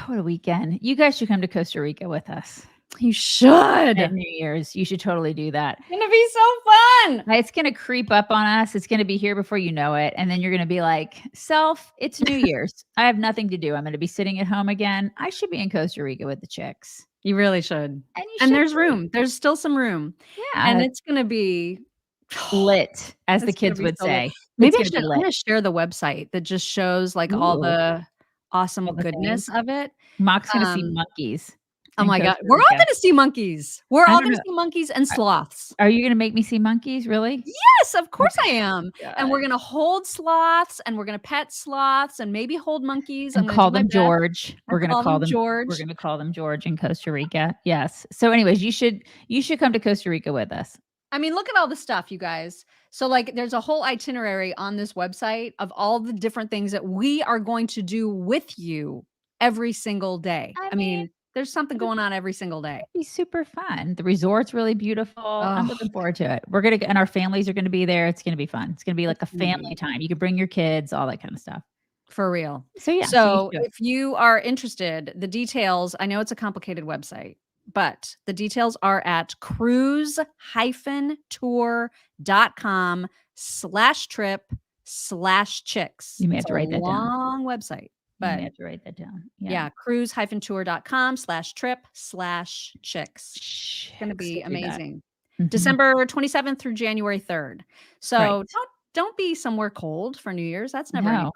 what a weekend. You guys should come to Costa Rica with us You should. at New Year's. You should totally do that. It's gonna be so fun. It's going to creep up on us. It's going to be here before you know it. And then you're going to be like, self, it's New Year's. I have nothing to do. I'm going to be sitting at home again. I should be in Costa Rica with the chicks. You really should. And, And there's room. There's still some room. Yeah. And it's going to be lit, as the it's gonna kids be would so say. lit. Maybe It's I'm gonna be going to share the website that just shows like all Ooh. the awesome All the goodness of it. Mock's going to see monkeys. Oh in my God. Costa We're all Rica. going to see monkeys. We're I all don't going to know. see monkeys and sloths. Are you going to make me see monkeys? Really? Yes, of course I am. God. And we're going to hold sloths and we're going to pet sloths and maybe hold monkeys. And call them George. We're going to call them George. We're going to call them George in Costa Rica. Yes. So anyways, you should come to Costa Rica with us. I mean, look at all the stuff, you guys. So like there's a whole itinerary on this website of all the different things that we are going to do with you every single day. I mean, there's something going on every single day. It'd be super fun. The resort's really beautiful. I'm looking forward to it. We're going to, and our families are going to be there. It's going to be fun. It's going to be like a family time. You can bring your kids, all that kind of stuff. For real. So yeah. So if you are interested, the details, I know it's a complicated website, but the details are at cruise-tour.com/trip/chicks. You may have to write that down. Long website. But you have to write that down. Yeah, cruise-tour.com/trip/chicks. It's going to be amazing. December 27th through January 3rd. So don't be somewhere cold for New Year's. That's never any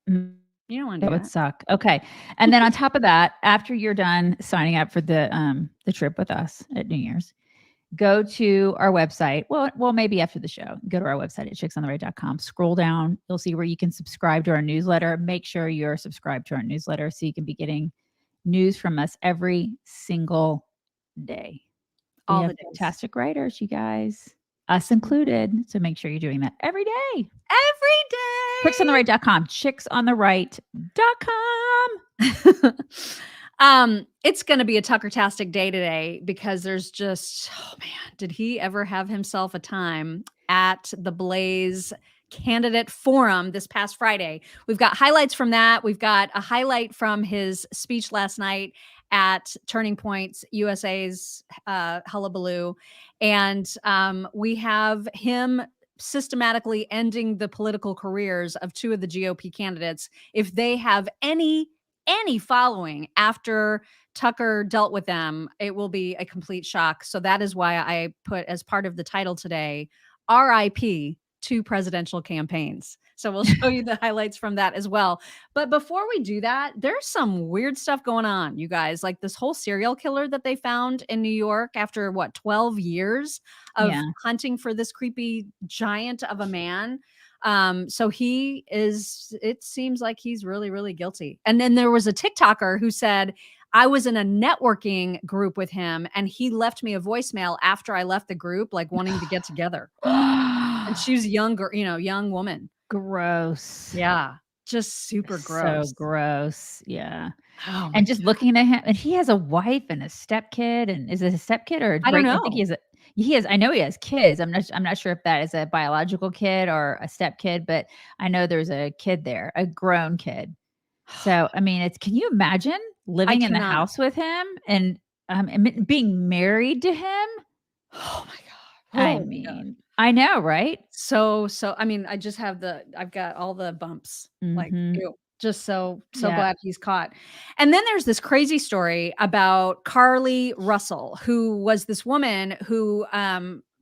fun. You don't want to do that. That would suck. Okay. And then on top of that, after you're done signing up for the trip with us at New Year's, go to our website. Well, maybe after the show, go to our website at chicksontheright.com. Scroll down. You'll see where you can subscribe to our newsletter. Make sure you're subscribed to our newsletter so you can be getting news from us every single day. All we the have fantastic writers, you guys, us included. So make sure you're doing that every day. Every day. Chicksontheright.com. Chicksontheright.com. It's going to be a Tucker-tastic day today because there's just, oh man, did he ever have himself a time at the Blaze Candidate Forum this past Friday? We've got highlights from that. We've got a highlight from his speech last night at Turning Points USA's Hullabaloo. And we have him systematically ending the political careers of two of the GOP candidates if they have any following after Tucker dealt with them. It will be a complete shock. So that is why I put as part of the title today, RIP to presidential campaigns. So we'll show you the highlights from that as well. But before we do that, there's some weird stuff going on, you guys. Like this whole serial killer that they found in New York after 12 years of hunting for this creepy giant of a man. So it seems like he's really, really guilty. And then there was a TikToker who said, I was in a networking group with him and he left me a voicemail after I left the group, like wanting to get together. And she was younger, young woman. Gross. Yeah. Just super gross. So gross. Yeah. Oh and just looking at him, and he has a wife and a stepkid. And is it a stepkid or I don't know. I think I know he has kids. I'm not sure if that is a biological kid or a stepkid, but I know there's a kid there, a grown kid. So, I mean, can you imagine living in the house with him and being married to him? Oh my God. I know, right? So, I mean, I've got all the bumps, like, ew, just so glad he's caught. And then there's this crazy story about Carly Russell, who was this woman who,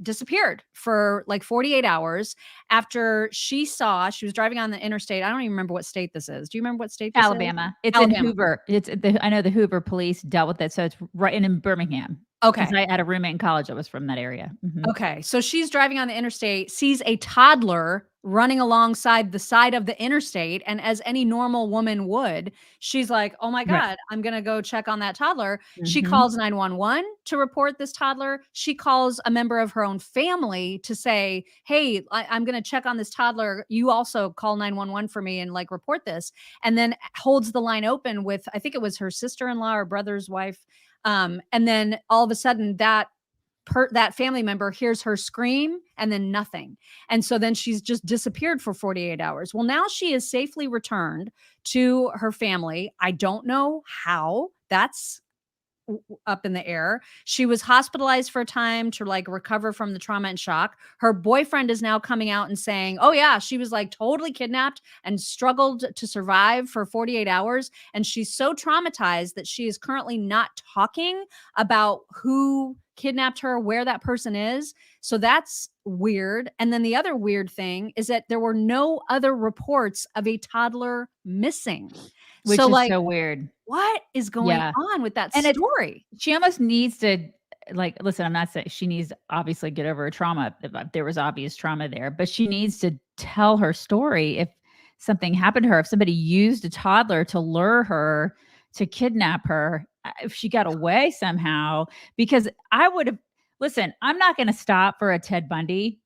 disappeared for like 48 hours after she was driving on the interstate. I don't even remember what state this is. Do you remember what state this is? Alabama. It's in Hoover. I know the Hoover police dealt with it. So it's right in Birmingham. Okay. I had a roommate in college that was from that area. Okay. So she's driving on the interstate, sees a toddler running alongside the side of the interstate. And as any normal woman would, she's like, oh my God, I'm going to go check on that toddler. She calls 911 to report this toddler. She calls a member of her own family to say, hey, I'm going to check on this toddler. You also call 911 for me and like report this. And then holds the line open with, I think it was her sister-in-law or brother's wife. And then all of a sudden that that family member hears her scream and then nothing. And so then she's just disappeared for 48 hours. Well, now she is safely returned to her family. I don't know how. That's up in the air. She was hospitalized for a time to like recover from the trauma and shock. Her boyfriend is now coming out and saying, oh yeah, she was like totally kidnapped and struggled to survive for 48 hours. And she's so traumatized that she is currently not talking about who kidnapped her, where that person is. So that's weird. And then the other weird thing is that there were no other reports of a toddler missing. Which so is like, so weird. what is going Yeah. on with that And story? She almost needs to, like, listen, I'm not saying she needs to obviously get over a trauma if there was obvious trauma there, but she needs to tell her story if something happened to her, if somebody used a toddler to lure her, to kidnap her, if she got away somehow. Because I would have, listen, I'm not going to stop for a Ted Bundy,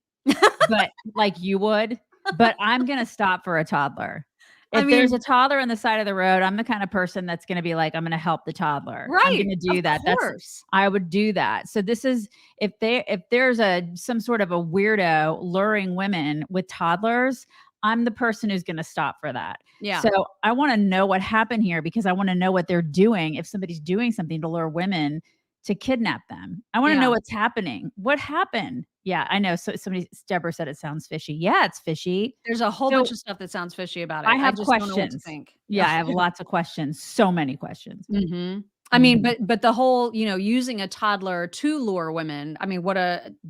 but like you would, but I'm going to stop for a toddler. If there's a toddler on the side of the road, I'm the kind of person that's going to be like, I'm going to help the toddler. I'm going to do that. I would do that. So this is, if there's some sort of a weirdo luring women with toddlers, I'm the person who's going to stop for that. Yeah. So I want to know what happened here, because I want to know what they're doing. If somebody's doing something to lure women to kidnap them, I want to know what's happening. What happened? Yeah, I know. So Deborah said it sounds fishy. Yeah, it's fishy. There's a whole bunch of stuff that sounds fishy about it. I have just questions. don't know what to think. Yeah, I have lots of questions. So many questions. Mm-hmm. I mean, but the whole, using a toddler to lure women, I mean,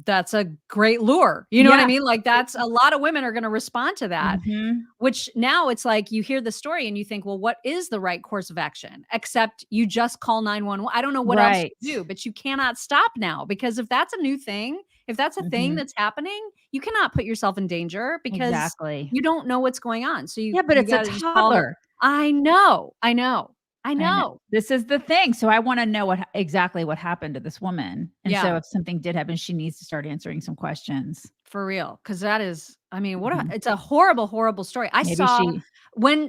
that's a great lure. You know what I mean? Like that's a lot of women are going to respond to that, which now it's like you hear the story and you think, well, what is the right course of action? Except you just call 911. I don't know what else to do, but you cannot stop now, because if that's a new thing, if that's a thing that's happening, you cannot put yourself in danger because you don't know what's going on. So but it's a toddler. I know. This is the thing. So I want to know exactly what happened to this woman. And so if something did happen, she needs to start answering some questions. For real. Cause that is, I mean, it's a horrible, horrible story.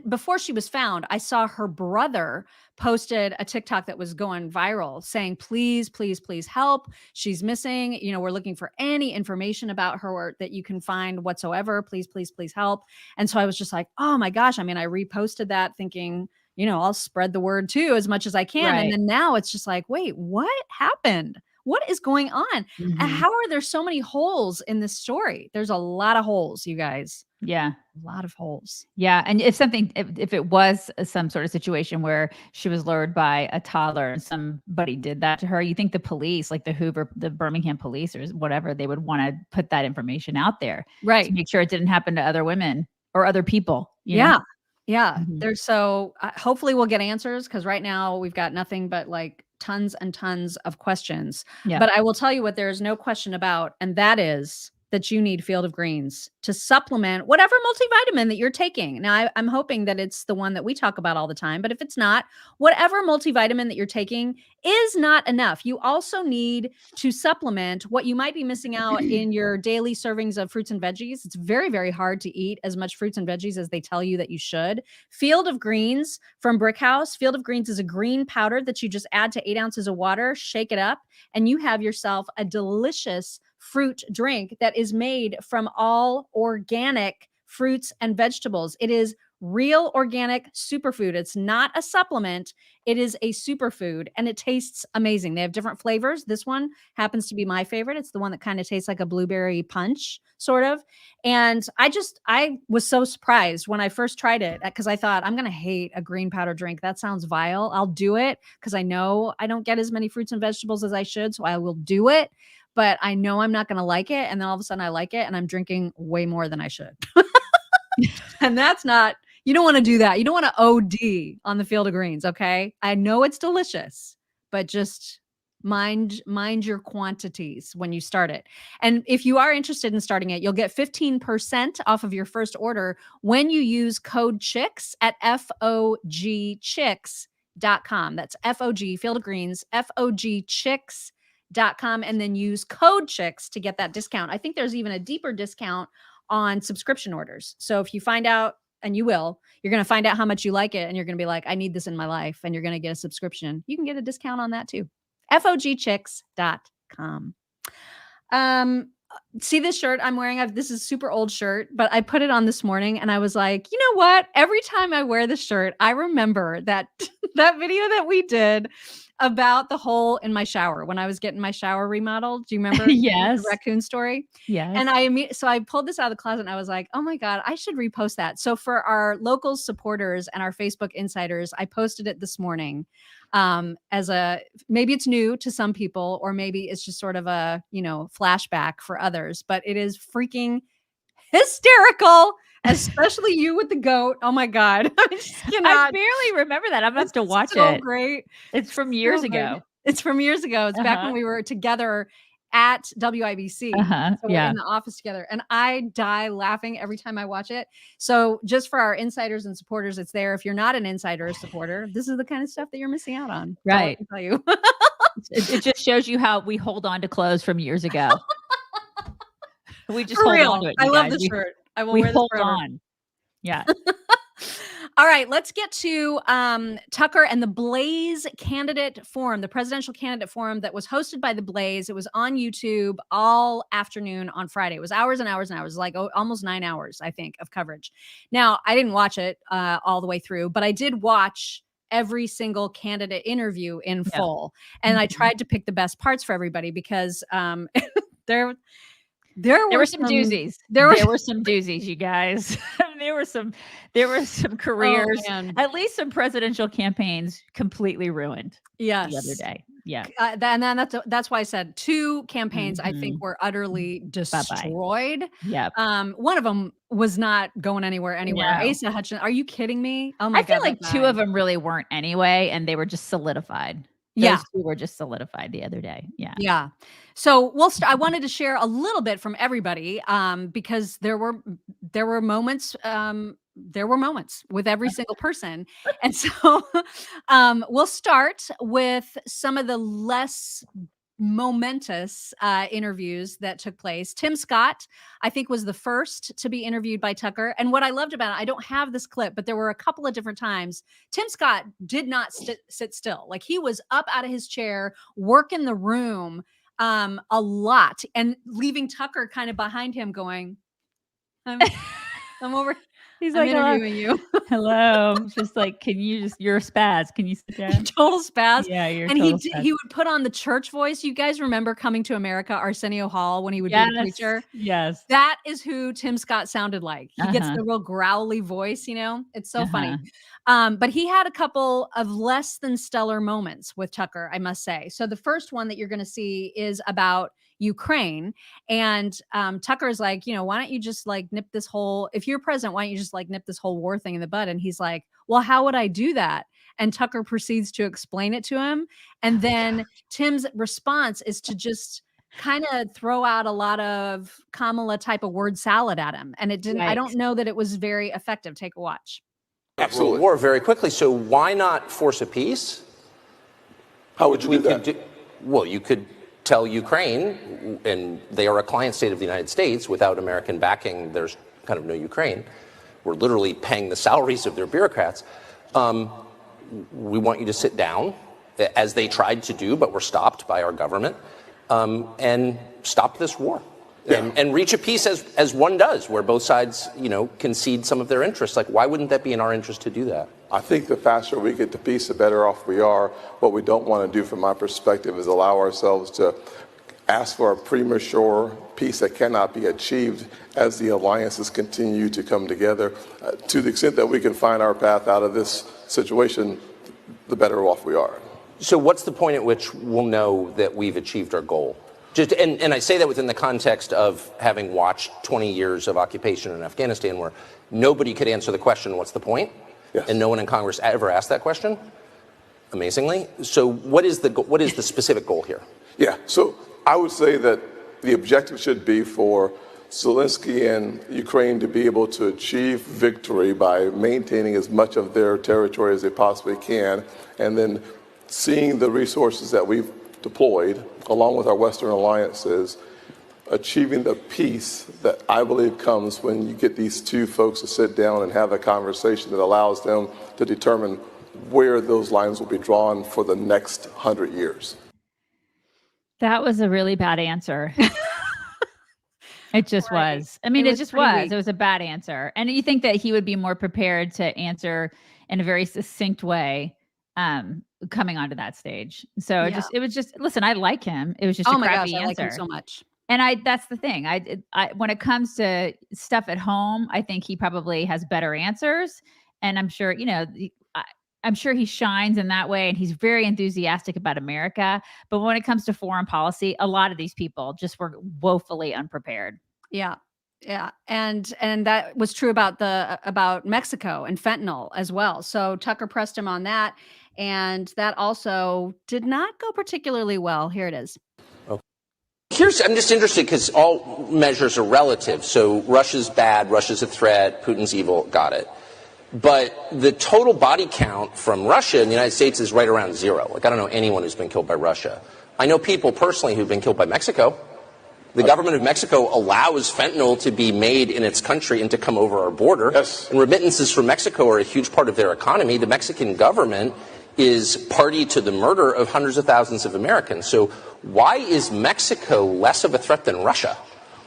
Before she was found, I saw her brother posted a TikTok that was going viral saying, please, please, please help. She's missing. We're looking for any information about her that you can find whatsoever. Please, please, please help. And so I was just like, oh my gosh. I mean, I reposted that thinking, I'll spread the word too as much as I can. And then now it's just like, wait, what happened? What is going on? And how are there so many holes in this story? There's a lot of holes, you guys. Yeah. A lot of holes. Yeah. And if it was some sort of situation where she was lured by a toddler and somebody did that to her, you think the police, like the Birmingham police or whatever, they would want to put that information out there. Right. To make sure it didn't happen to other women or other people. Yeah. Yeah. There's hopefully we'll get answers, because right now we've got nothing but like tons and tons of questions. Yeah. But I will tell you what there is no question about, and that is that you need Field of Greens to supplement whatever multivitamin that you're taking. Now, I'm hoping that it's the one that we talk about all the time, but if it's not, whatever multivitamin that you're taking is not enough. You also need to supplement what you might be missing out in your daily servings of fruits and veggies. It's very, very hard to eat as much fruits and veggies as they tell you that you should. Field of Greens from Brick House. Field of Greens is a green powder that you just add to 8 ounces of water, shake it up, and you have yourself a delicious fruit drink that is made from all organic fruits and vegetables. It is real organic superfood. It's not a supplement. It is a superfood, and it tastes amazing. They have different flavors. This one happens to be my favorite. It's the one that kind of tastes like a blueberry punch, sort of. And I was so surprised when I first tried it, because I thought, I'm going to hate a green powder drink. That sounds vile. I'll do it because I know I don't get as many fruits and vegetables as I should. So I will do it. But I know I'm not going to like it. And then all of a sudden I like it, and I'm drinking way more than I should. And that's not, you don't want to do that. You don't want to OD on the Field of Greens. Okay. I know it's delicious, but just mind your quantities when you start it. And if you are interested in starting it, you'll get 15% off of your first order when you use code CHICKS at FOGchicks.com. That's FOG, Field of Greens, FOGchicks.com, and then use code CHICKS to get that discount. I think there's even a deeper discount on subscription orders. So if you find out, and you will, you're going to find out how much you like it, and you're going to be like, I need this in my life, and you're going to get a subscription. You can get a discount on that too. FOGchicks.com. See this shirt I'm wearing? This is a super old shirt, but I put it on this morning and I was like, you know what? Every time I wear this shirt, I remember that that video that we did about the hole in my shower when I was getting my shower remodeled. Do you remember Yes. the raccoon story? Yes. And so I pulled this out of the closet and I was like, oh my God, I should repost that. So for our local supporters and our Facebook insiders, I posted it this morning. Maybe it's new to some people, or maybe it's just sort of a, flashback for others, but it is freaking hysterical, especially you with the goat. Oh my God. I barely remember that. I'm going to have to watch it. Great. It's from years ago. It's from years ago. It's back when we were together at WIBC. So we're in the office together, and I die laughing every time I watch it. So just for our insiders and supporters, it's there. If you're not an insider or supporter, this is the kind of stuff that you're missing out on. Right. I tell you. It just shows you how we hold on to clothes from years ago. We just for hold real. on to it. I love this shirt. I will wear this hold forever. on. Yeah. All right, let's get to Tucker and the Blaze Candidate Forum, the presidential candidate forum that was hosted by the Blaze. It was on YouTube all afternoon on Friday. It was hours and hours and hours, like almost 9 hours, I think, of coverage. Now, I didn't watch it all the way through, but I did watch every single candidate interview in full. And I tried to pick the best parts for everybody because there were some doozies. There were some doozies, you guys. there were some careers, at least some presidential campaigns completely ruined. Yes. The other day. Yeah. And then that's why I said 2 campaigns I think were utterly destroyed. Yeah. One of them was not going anywhere. No. Asa Hutchinson. Are you kidding me? Oh my God. I feel like 2 of them really weren't anyway, and they were just solidified. Those 2 were just solidified the other day. Yeah. Yeah. So I wanted to share a little bit from everybody because there were moments with every single person. And so we'll start with some of the less momentous interviews that took place. Tim Scott, I think, was the first to be interviewed by Tucker. And what I loved about it, I don't have this clip, but there were a couple of different times Tim Scott did not sit still. Like, he was up out of his chair, working the room a lot, and leaving Tucker kind of behind him going, I'm over. He's I'm like, interviewing you. Hello. Just like, you're a spaz. Can you sit down? Total spaz. Yeah, you're and spaz. he would put on the church voice. You guys remember Coming to America, Arsenio Hall, when he would be the preacher? Yes. That is who Tim Scott sounded like. He gets the real growly voice, It's so funny. But he had a couple of less than stellar moments with Tucker, I must say. So the first one that you're going to see is about Ukraine. And Tucker is like, why don't you just like nip this whole, if you're president, why don't you just like nip this whole war thing in the bud? And he's like, well, how would I do that? And Tucker proceeds to explain it to him. And then Tim's response is to just kind of throw out a lot of Kamala type of word salad at him. And it didn't, I don't know that it was very effective. Take a watch. Absolutely. War very quickly. So why not force a peace? How would you do that? Well, you could tell Ukraine, and they are a client state of the United States, without American backing, there's kind of no Ukraine. We're literally paying the salaries of their bureaucrats. We want you to sit down, as they tried to do, but were stopped by our government, and stop this war. And reach a peace as one does, where both sides, concede some of their interests. Like, why wouldn't that be in our interest to do that? I think the faster we get to peace, the better off we are. What we don't want to do, from my perspective, is allow ourselves to ask for a premature peace that cannot be achieved as the alliances continue to come together. To the extent that we can find our path out of this situation, the better off we are. So what's the point at which we'll know that we've achieved our goal? And I say that within the context of having watched 20 years of occupation in Afghanistan, where nobody could answer the question, what's the point? Yes. And no one in Congress ever asked that question, amazingly. So what is the specific goal here? Yeah, so I would say that the objective should be for Zelensky and Ukraine to be able to achieve victory by maintaining as much of their territory as they possibly can, and then seeing the resources that we've deployed, along with our Western alliances, achieving the peace that I believe comes when you get these two folks to sit down and have a conversation that allows them to determine where those lines will be drawn for the next 100 years. That was a really bad answer. It just Right. was. I mean, It it was just pretty was. weak. It was a bad answer. And you think that he would be more prepared to answer in a very succinct way coming onto that stage. So Yeah. it was just, listen, I like him. It was just Oh a my gosh, crappy I like him answer. so much. And that's the thing. I when it comes to stuff at home, I think he probably has better answers. And I'm sure, I'm sure he shines in that way, and he's very enthusiastic about America. But when it comes to foreign policy, a lot of these people just were woefully unprepared. Yeah. Yeah. And that was true about Mexico and fentanyl as well. So Tucker pressed him on that. And that also did not go particularly well. Here it is. I'm just interested because all measures are relative. So Russia's bad, Russia's a threat, Putin's evil, got it. But the total body count from Russia in the United States is right around zero. Like, I don't know anyone who's been killed by Russia. I know people personally who've been killed by Mexico. The government of Mexico allows fentanyl to be made in its country and to come over our border. Yes. And remittances from Mexico are a huge part of their economy. The Mexican government is party to the murder of hundreds of thousands of Americans. So why is Mexico less of a threat than Russia?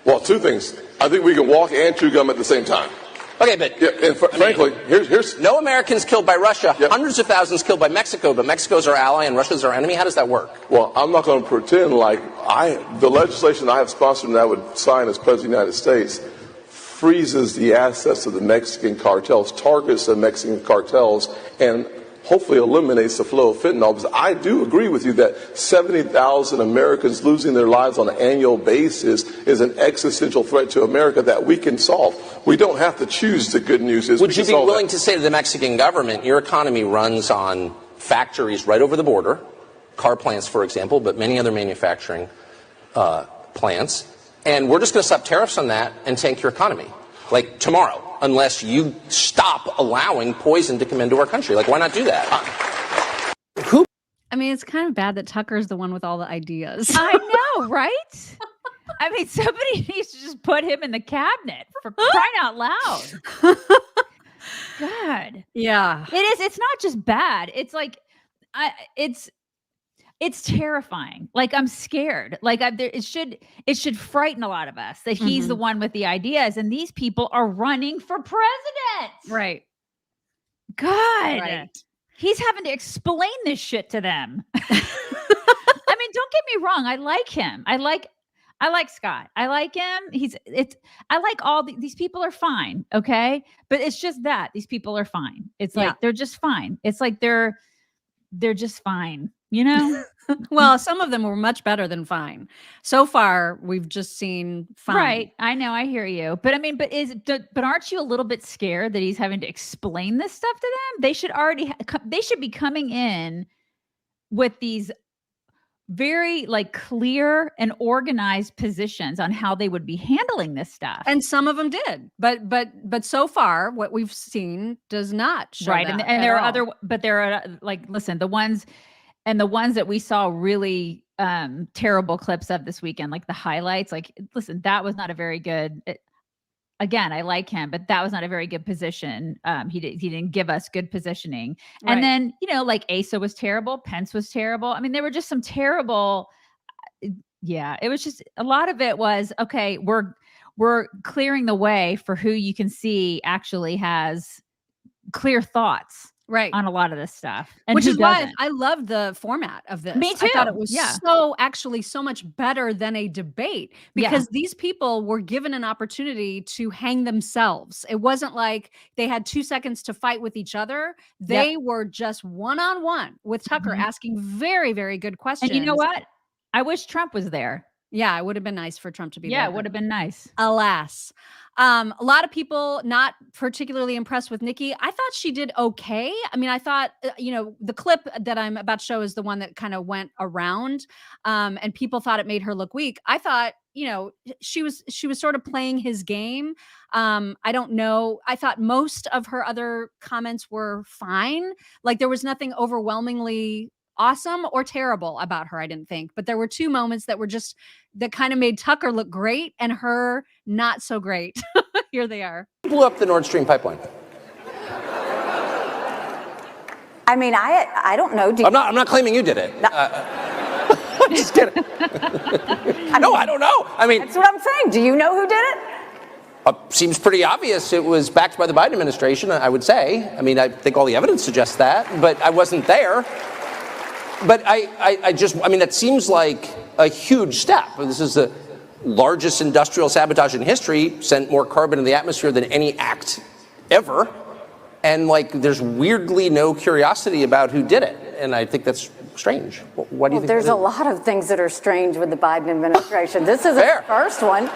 Well, two things. I think we can walk and chew gum at the same time. Okay, but Yeah, and frankly, here's no Americans killed by Russia, Yep. hundreds of thousands killed by Mexico, but Mexico's our ally and Russia's our enemy. How does that work? Well, I'm not going to pretend like the legislation I have sponsored and I would sign as President of the United States freezes the assets of the Mexican cartels, targets the Mexican cartels, and hopefully eliminates the flow of fentanyl. Because I do agree with you that 70,000 Americans losing their lives on an annual basis is an existential threat to America that we can solve. We don't have to choose the good news. Would you be willing to say to the Mexican government, your economy runs on factories right over the border, car plants, for example, but many other manufacturing plants, and we're just going to stop tariffs on that and tank your economy, like tomorrow, unless you stop allowing poison to come into our country? Like, why not do that? I mean, it's kind of bad that Tucker's the one with all the ideas. I know, right? I mean, somebody needs to just put him in the cabinet for crying out loud. God. Yeah. It is. It's not just bad. It's like, it's terrifying. Like, I'm scared. Like, it should frighten a lot of us that he's the one with the ideas, and these people are running for president. Right. God, Right. he's having to explain this shit to them. I mean, don't get me wrong. I like him. I like Scott. I like him. I like all these people are fine. Okay. But it's just that these people are fine. It's like, they're just fine. It's like, they're just fine, you know? Well, some of them were much better than fine. So far, we've just seen fine. Right. I know. I hear you. But I mean, but aren't you a little bit scared that he's having to explain this stuff to them? They should they should be coming in with these very like clear and organized positions on how they would be handling this stuff. And some of them did, but so far what we've seen does not show right. that And there are at all. other, but there are like, listen, the ones that we saw really terrible clips of this weekend, like the highlights, like, listen, that was not a very good, again, I like him, but that was not a very good position. He didn't give us good positioning. Right. And then, like Asa was terrible. Pence was terrible. I mean, there were just some terrible, it was just, a lot of it was, okay, we're clearing the way for who you can see actually has clear thoughts. Right. On a lot of this stuff. And which who is why doesn't. I love the format of this. Me I thought too. it was Yeah. so much better than a debate because these people were given an opportunity to hang themselves. It wasn't like they had 2 seconds to fight with each other. They were just one-on-one with Tucker asking very, very good questions. And you know what? I wish Trump was there. Yeah, it would have been nice for Trump to be there. Yeah, it would have been nice. Alas. A lot of people not particularly impressed with Nikki. I thought she did okay. I mean, I thought, the clip that I'm about to show is the one that kind of went around and people thought it made her look weak. I thought, she was sort of playing his game. I don't know. I thought most of her other comments were fine. Like there was nothing overwhelmingly awesome or terrible about her, I didn't think. But there were two moments that kind of made Tucker look great and her not so great. Here they are. Who blew up the Nord Stream pipeline? I mean, I don't know. I'm not claiming you did it. Just kidding. No, I don't know. I mean, That's what I'm saying. Do you know who did it? seems pretty obvious. It was backed by the Biden administration, I would say. I mean, I think all the evidence suggests that, but I wasn't there. But I mean, that seems like a huge step. This is the largest industrial sabotage in history, sent more carbon in the atmosphere than any act ever. And like, there's weirdly no curiosity about who did it. And I think that's strange. What do you think? There's a lot of things that are strange with the Biden administration. This isn't the first one.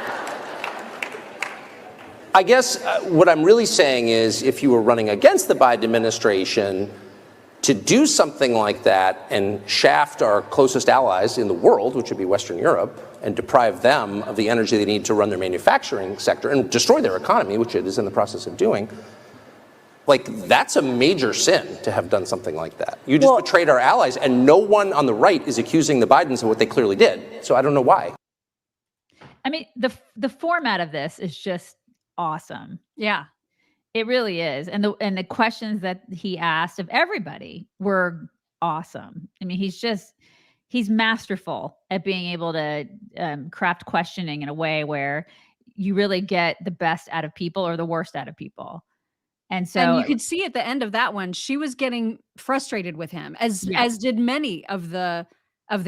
I guess what I'm really saying is, if you were running against the Biden administration, to do something like that and shaft our closest allies in the world, which would be Western Europe, and deprive them of the energy they need to run their manufacturing sector and destroy their economy, which it is in the process of doing, like, that's a major sin to have done something like that. You just betrayed our allies, and no one on the right is accusing the Bidens of what they clearly did. So I don't know why. I mean, the format of this is just awesome. Yeah. It really is. And the questions that he asked of everybody were awesome. I mean, he's masterful at being able to craft questioning in a way where you really get the best out of people or the worst out of people. And so you could see at the end of that one, she was getting frustrated with him, as did many of the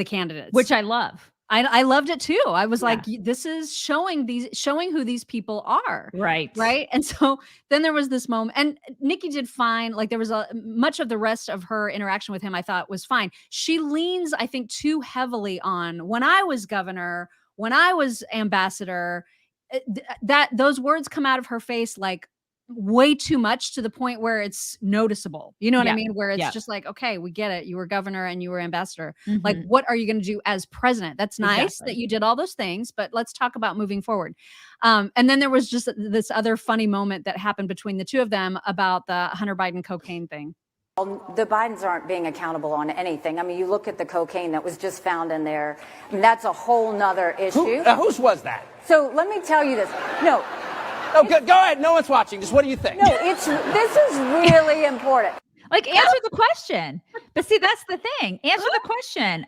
candidates, which I love. I loved it too. I was like, this is showing who these people are. Right. Right. And so then there was this moment, and Nikki did fine. Like, there was much of the rest of her interaction with him, I thought was fine. She leans, I think, too heavily on when I was governor, when I was ambassador, that those words come out of her face like way too much, to the point where it's noticeable. You know what I mean? Where it's just like, okay, we get it. You were governor and you were ambassador. Mm-hmm. Like, what are you going to do as president? That's nice that you did all those things, but let's talk about moving forward. And then there was just this other funny moment that happened between the two of them about the Hunter Biden cocaine thing. The Bidens aren't being accountable on anything. I mean, you look at the cocaine that was just found in there. I mean, that's a whole nother issue. Whose was that? So let me tell you this. No. Oh, go ahead. No one's watching. Just what do you think? No, this is really important. Like, answer the question. But see, that's the thing. Answer the question.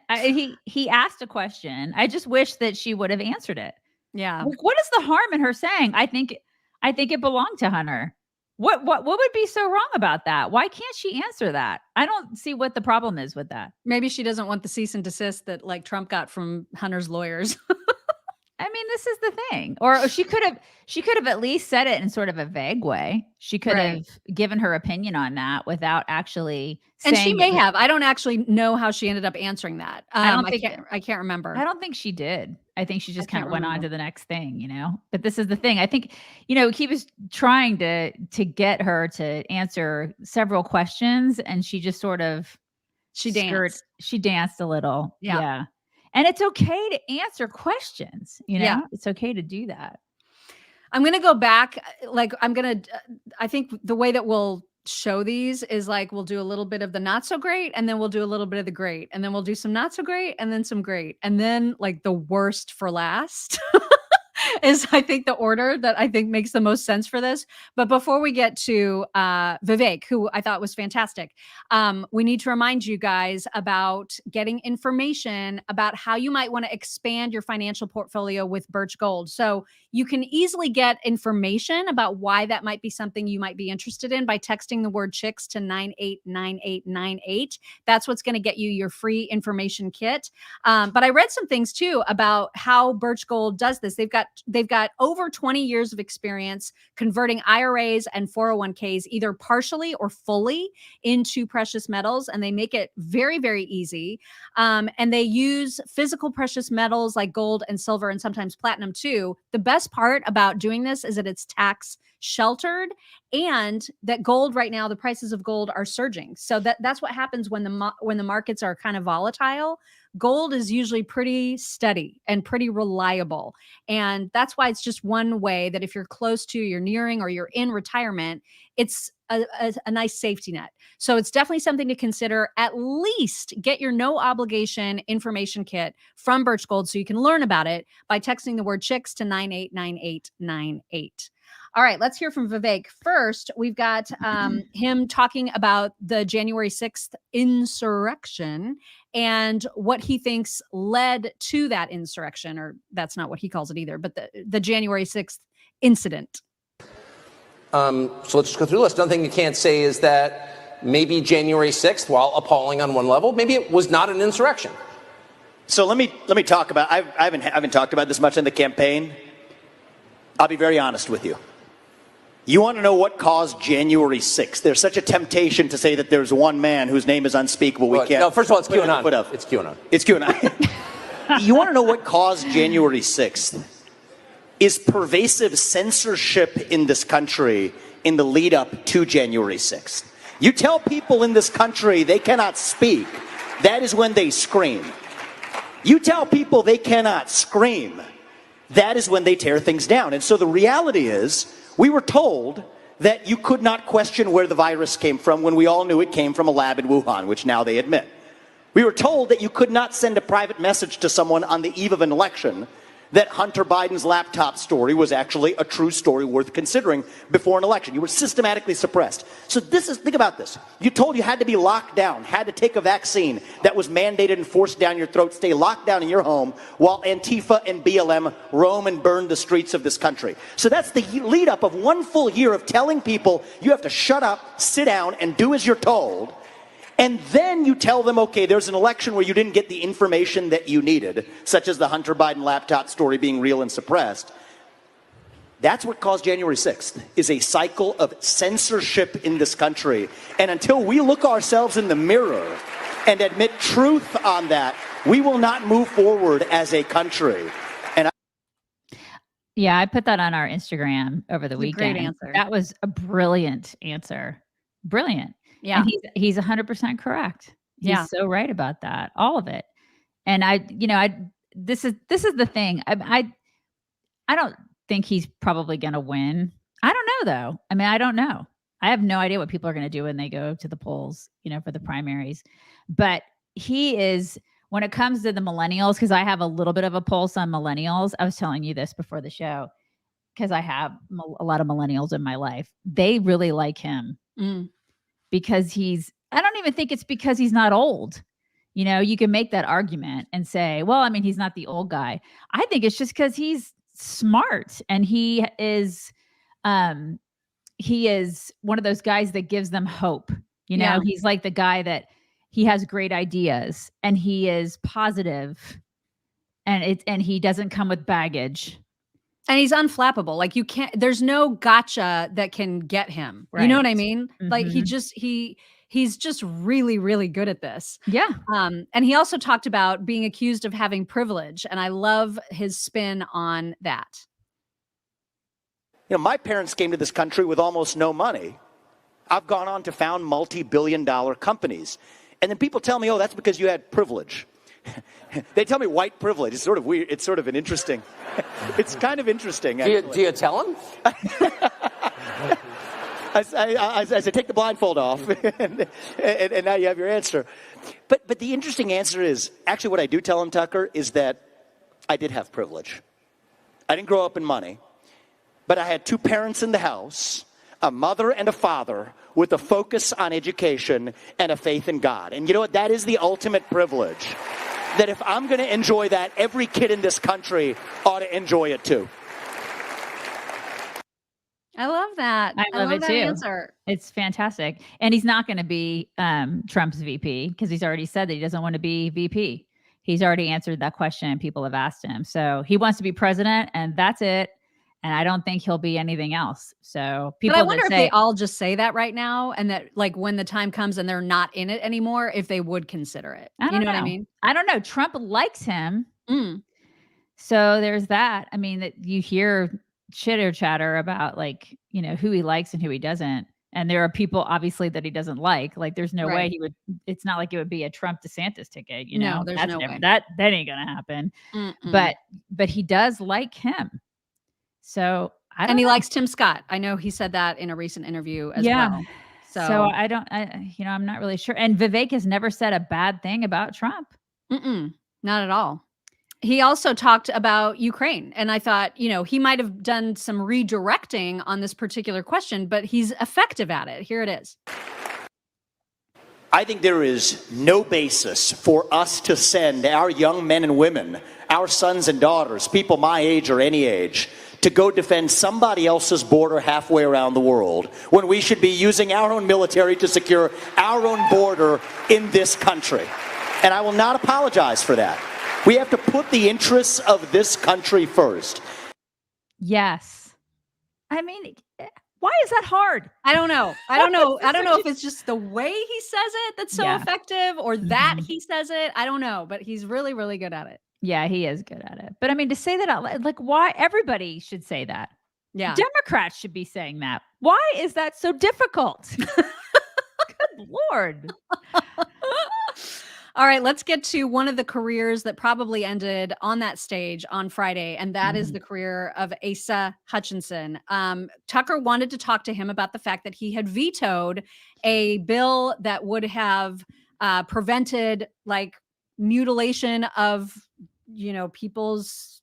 He asked a question. I just wish that she would have answered it. Yeah. Like, what is the harm in her saying, I think it belonged to Hunter? What would be so wrong about that? Why can't she answer that? I don't see what the problem is with that. Maybe she doesn't want the cease and desist that like Trump got from Hunter's lawyers. I mean, this is the thing. Or she could have at least said it in sort of a vague way. She could have given her opinion on that without actually saying. And she may have. I don't actually know how she ended up answering that. I can't remember. I don't think she did. I think she just kind of went on to the next thing, you know. But this is the thing. I think, you know, he was trying to get her to answer several questions, and she just sort of she danced a little. Yeah. And it's okay to answer questions, you know? Yeah. It's okay to do that. I'm going to go back. Like, I think the way that we'll show these is like, we'll do a little bit of the not so great, and then we'll do a little bit of the great, and then we'll do some not so great, and then some great. And then like the worst for last is, I think, the order that I think makes the most sense for this. But before we get to Vivek, who I thought was fantastic, we need to remind you guys about getting information about how you might want to expand your financial portfolio with Birch Gold. So you can easily get information about why that might be something you might be interested in by texting the word chicks to 989898. That's what's going to get you your free information kit. But I read some things too about how Birch Gold does this. They've got over 20 years of experience converting IRAs and 401ks either partially or fully into precious metals, and they make it very, very easy. And they use physical precious metals like gold and silver and sometimes platinum too. The best part about doing this is that it's tax sheltered, and that gold right now, the prices of gold are surging. So that's what happens when the markets are kind of volatile. Gold is usually pretty steady and pretty reliable. And that's why it's just one way that if you're close to, you're nearing, or you're in retirement, it's a nice safety net. So it's definitely something to consider. At least get your no obligation information kit from Birch Gold so you can learn about it by texting the word chicks to 989898. All right, let's hear from Vivek. First, we've got him talking about the January 6th insurrection and what he thinks led to that insurrection, or that's not what he calls it either, but the January 6th incident. So let's just go through the list. Another thing you can't say is that maybe January 6th, while appalling on one level, maybe it was not an insurrection. So let me talk about. I haven't talked about this much in the campaign. I'll be very honest with you. You want to know what caused January 6th? There's such a temptation to say that there's one man whose name is unspeakable. We can't. No, first of all, it's QAnon. It's QAnon. It's QAnon. You want to know what caused January 6th? Is pervasive censorship in this country in the lead up to January 6th. You tell people in this country they cannot speak, that is when they scream. You tell people they cannot scream, that is when they tear things down. And so the reality is, we were told that you could not question where the virus came from when we all knew it came from a lab in Wuhan, which now they admit. We were told that you could not send a private message to someone on the eve of an election that Hunter Biden's laptop story was actually a true story worth considering before an election. You were systematically suppressed. So think about this. You told you had to be locked down, had to take a vaccine that was mandated and forced down your throat, stay locked down in your home while Antifa and BLM roam and burn the streets of this country. So that's the lead up of one full year of telling people you have to shut up, sit down, and do as you're told. And then you tell them, okay, there's an election where you didn't get the information that you needed, such as the Hunter Biden laptop story being real and suppressed. That's what caused January 6th, is a cycle of censorship in this country. And until we look ourselves in the mirror and admit truth on that, we will not move forward as a country. Yeah, I put that on our Instagram over the weekend. Great answer. That was a brilliant answer. Brilliant. Yeah. And he's 100% correct. He's so right about that. All of it. And this is the thing. I don't think he's probably going to win. I don't know though. I mean, I don't know. I have no idea what people are going to do when they go to the polls, for the primaries. But he is, when it comes to the millennials, because I have a little bit of a pulse on millennials. I was telling you this before the show, because I have a lot of millennials in my life. They really like him. Because I don't even think it's because he's not old. You can make that argument and say, well, I mean, he's not the old guy. I think it's just because he's smart and he is one of those guys that gives them hope. He's like the guy that he has great ideas and he is positive and he doesn't come with baggage. And he's unflappable. Like there's no gotcha that can get him. Right. You know what I mean? Mm-hmm. Like he's just really, really good at this. Yeah. And he also talked about being accused of having privilege. And I love his spin on that. My parents came to this country with almost no money. I've gone on to found multi-billion-dollar companies. And then people tell me, oh, that's because you had privilege. They tell me white privilege. It's sort of weird. It's sort of an interesting. It's kind of interesting. Do you tell them? I say, take the blindfold off, and now you have your answer. But the interesting answer is, actually what I do tell him, Tucker, is that I did have privilege. I didn't grow up in money, but I had two parents in the house, a mother and a father, with a focus on education and a faith in God. And you know what? That is the ultimate privilege. That if I'm going to enjoy that, every kid in this country ought to enjoy it too. I love that. I love it that too. Answer. It's fantastic. And he's not going to be Trump's VP because he's already said that he doesn't want to be VP. He's already answered that question and people have asked him. So he wants to be president and that's it. And I don't think he'll be anything else. So people, but I wonder if they all just say that right now, and that like when the time comes and they're not in it anymore, if they would consider it. You know what I mean? I don't know. Trump likes him. So there's that. I mean, that you hear chitter chatter about like, who he likes and who he doesn't. And there are people obviously that he doesn't like. Like there's no way he would, it's not like it would be a Trump DeSantis ticket, No, there's no way. That ain't gonna happen. But he does like him. So he likes Tim Scott. I know he said that in a recent interview as well. So I'm not really sure. And Vivek has never said a bad thing about Trump. Not at all. He also talked about Ukraine. And I thought, he might have done some redirecting on this particular question, but he's effective at it. Here it is. I think there is no basis for us to send our young men and women, our sons and daughters, people my age or any age, to go defend somebody else's border halfway around the world when we should be using our own military to secure our own border in this country. And I will not apologize for that. We have to put the interests of this country first. Yes. I mean, why is that hard? I don't know. I don't know if it's just the way he says it that's so effective or that he says it. I don't know, but he's really, really good at it. Yeah, he is good at it. But I mean, to say that out loud, like, why? Everybody should say that. Yeah. Democrats should be saying that. Why is that so difficult? Good Lord. All right, let's get to one of the careers that probably ended on that stage on Friday, and that is the career of Asa Hutchinson. Tucker wanted to talk to him about the fact that he had vetoed a bill that would have prevented like mutilation of, young people's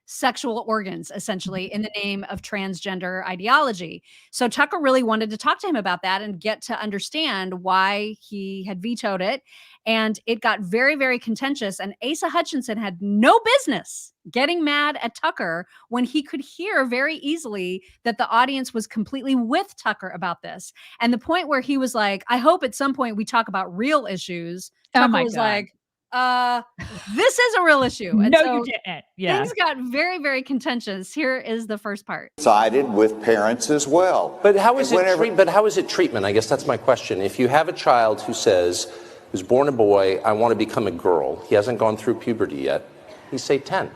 sexual organs, essentially, in the name of transgender ideology. So Tucker really wanted to talk to him about that and get to understand why he had vetoed it. And it got very, very contentious. And Asa Hutchinson had no business getting mad at Tucker when he could hear very easily that the audience was completely with Tucker about this. And the point where he was like, I hope at some point we talk about real issues. Tucker was like, this is a real issue. And no, so you didn't. Yeah. things got very, very contentious. Here is the first part. Sided with parents as well. But how is it treatment? I guess that's my question. If you have a child who's born a boy, I want to become a girl. He hasn't gone through puberty yet. He's say 10.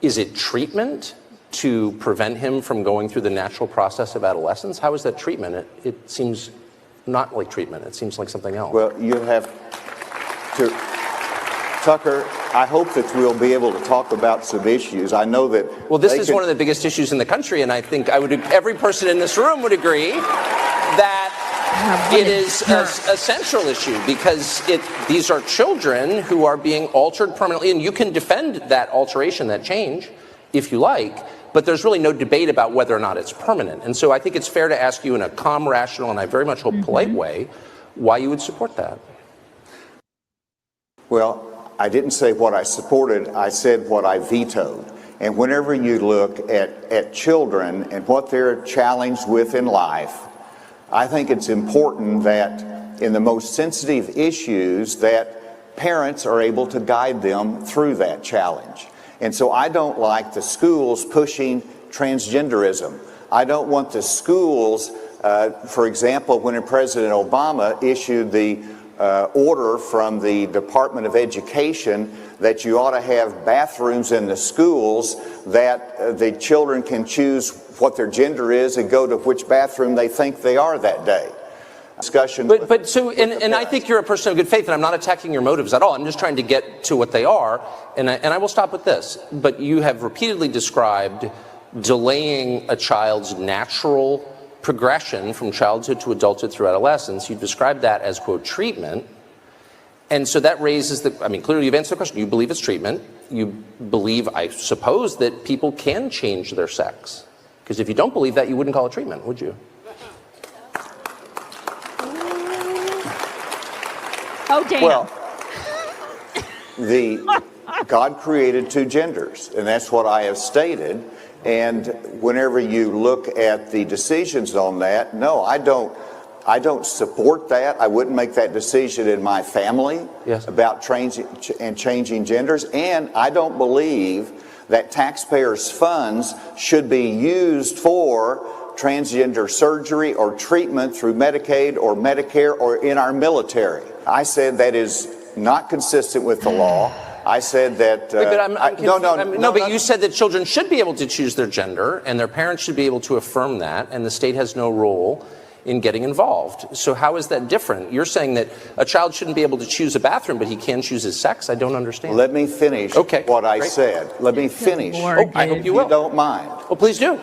Is it treatment to prevent him from going through the natural process of adolescence? How is that treatment? It seems not like treatment. It seems like something else. Well, you have to, Tucker, I hope that we'll be able to talk about some issues. I know that. Well, this is one of the biggest issues in the country, and I think every person in this room would agree that it is a central issue because these are children who are being altered permanently, and you can defend that alteration, that change, if you like, but there's really no debate about whether or not it's permanent. And so I think it's fair to ask you in a calm, rational, and I very much hope polite way, why you would support that. Well, I didn't say what I supported, I said what I vetoed. And whenever you look at children and what they're challenged with in life, I think it's important that in the most sensitive issues that parents are able to guide them through that challenge. And so I don't like the schools pushing transgenderism. I don't want the schools, for example, when President Obama issued the order from the Department of Education that you ought to have bathrooms in the schools that the children can choose what their gender is and go to which bathroom they think they are that day. Discussion. But so, and I think you're a person of good faith, and I'm not attacking your motives at all. I'm just trying to get to what they are, and I will stop with this. But you have repeatedly described delaying a child's natural progression from childhood to adulthood through adolescence. You described that as, quote, treatment. And so that raises clearly you've answered the question. You believe it's treatment. You believe, I suppose, that people can change their sex. Because if you don't believe that, you wouldn't call it treatment, would you? Oh, damn. Well, God created two genders, and that's what I have stated. And whenever you look at the decisions on that, no, I don't support that. I wouldn't make that decision in my family about changing genders. And I don't believe that taxpayers' funds should be used for transgender surgery or treatment through Medicaid or Medicare or in our military. I said that is not consistent with the law. I said that. But you said that children should be able to choose their gender, and their parents should be able to affirm that, and the state has no role in getting involved. So how is that different? You're saying that a child shouldn't be able to choose a bathroom, but he can choose his sex? I don't understand. Let me finish what I said. Let me finish. I hope you will. If you don't mind. Well, please do.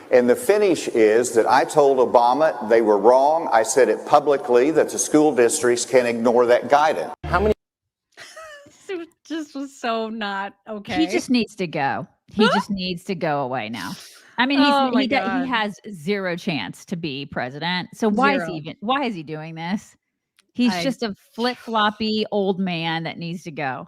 And the finish is that I told Obama they were wrong. I said it publicly that the school districts can ignore that guidance. How many? just was so not okay. He just needs to go. He just needs to go away now. I mean, Oh my he God. has zero chance to be president. So why is he doing this? He's just a flip-floppy old man that needs to go.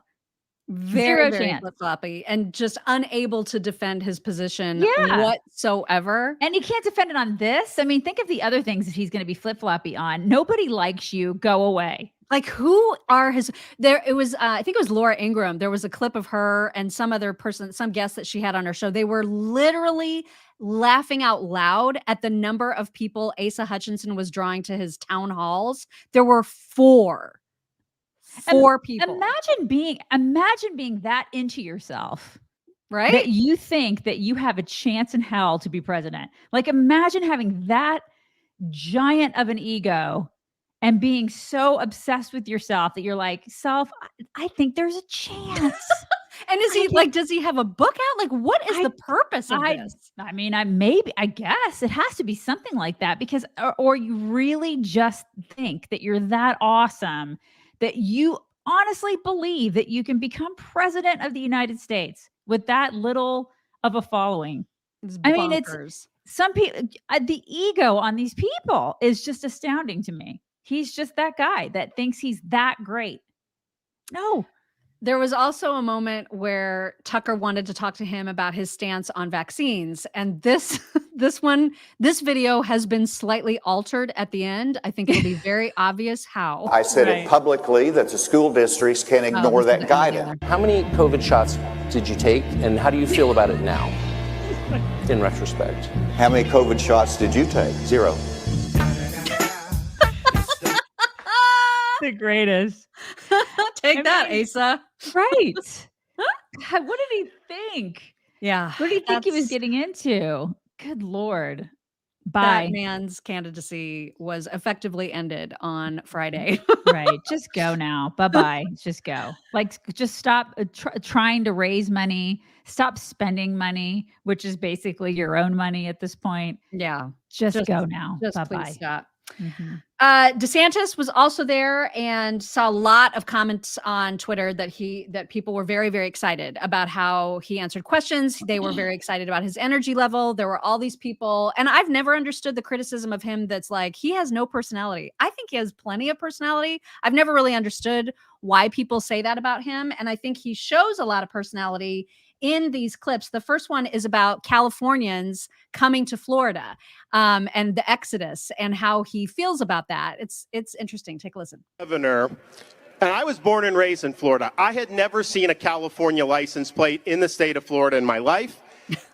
very chance. flip-floppy and just unable to defend his position Yeah. whatsoever. And he can't defend it on this. I mean, think of the other things that he's going to be flip-floppy on. Nobody likes you. Go away. Like, who are his there it was I think it was Laura Ingraham. There was a clip of her and some other person, some guest that she had on her show. They were literally laughing out loud at the number of people Asa Hutchinson was drawing to his town halls. There were four people. Imagine being that into yourself, right? that you think that you have a chance in hell to be president. Like, imagine having that giant of an ego and being so obsessed with yourself that you're like, self, I think there's a chance. And is he like, does he have a book out? Like, what is the purpose of this? I mean, I guess it has to be something like that, because, or you really just think that you're that awesome that you honestly believe that you can become president of the United States with that little of a following. I mean, it's some people, the ego on these people is just astounding to me. He's just that guy that thinks he's that great. No. There was also a moment where Tucker wanted to talk to him about his stance on vaccines. And this video has been slightly altered at the end. I think it'll be very obvious how. I said it publicly that the school districts can't ignore that guidance. How many COVID shots did you take, and how do you feel about it now, in retrospect? How many COVID shots did you take? 0. The greatest. Take that, Asa. Right. God, what did he think? Yeah. What did he think he was getting into? Good Lord. Bye. That man's candidacy was effectively ended on Friday. Right. Just go now. Bye-bye. Just go. Like, just stop trying to raise money. Stop spending money, which is basically your own money at this point. Yeah. Just go now. Just Bye-bye. please stop. Mm-hmm. DeSantis was also there and saw a lot of comments on Twitter that people were very, very excited about how he answered questions. They were very excited about his energy level. There were all these people, and I've never understood the criticism of him that's like, he has no personality. I think he has plenty of personality. I've never really understood why people say that about him. And I think he shows a lot of personality in these clips. The first one is about Californians coming to Florida and the exodus and how he feels about that. It's interesting. Take a listen. Governor, and I was born and raised in Florida. I had never seen a California license plate in the state of Florida in my life.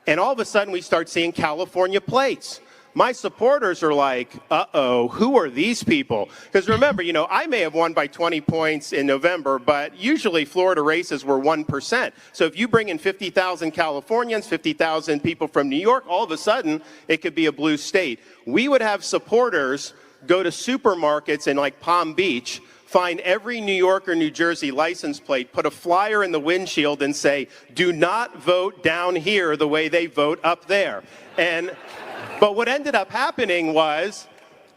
And all of a sudden we start seeing California plates. My supporters are like, uh-oh, who are these people? Because remember, I may have won by 20 points in November, but usually Florida races were 1%. So if you bring in 50,000 Californians, 50,000 people from New York, all of a sudden it could be a blue state. We would have supporters go to supermarkets in like Palm Beach, find every New York or New Jersey license plate, put a flyer in the windshield and say, do not vote down here the way they vote up there. But what ended up happening was,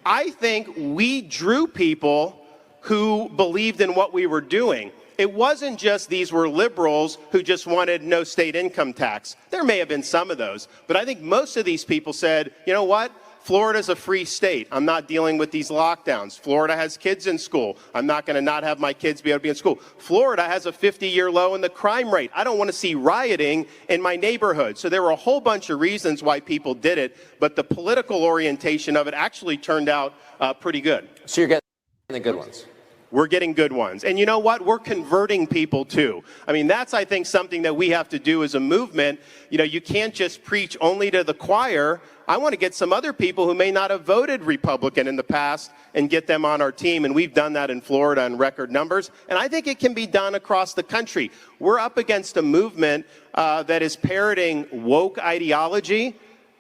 I think we drew people who believed in what we were doing. It wasn't just these were liberals who just wanted no state income tax. There may have been some of those, but I think most of these people said, you know what? Florida's a free state. I'm not dealing with these lockdowns. Florida has kids in school. I'm not going to not have my kids be able to be in school. Florida has a 50-year low in the crime rate. I don't want to see rioting in my neighborhood. So there were a whole bunch of reasons why people did it, but the political orientation of it actually turned out pretty good. So you're getting the good ones. We're getting good ones. And you know what? We're converting people too. I mean, that's, I think, something that we have to do as a movement. You can't just preach only to the choir. I want to get some other people who may not have voted Republican in the past and get them on our team. And we've done that in Florida in record numbers. And I think it can be done across the country. We're up against a movement that is parroting woke ideology,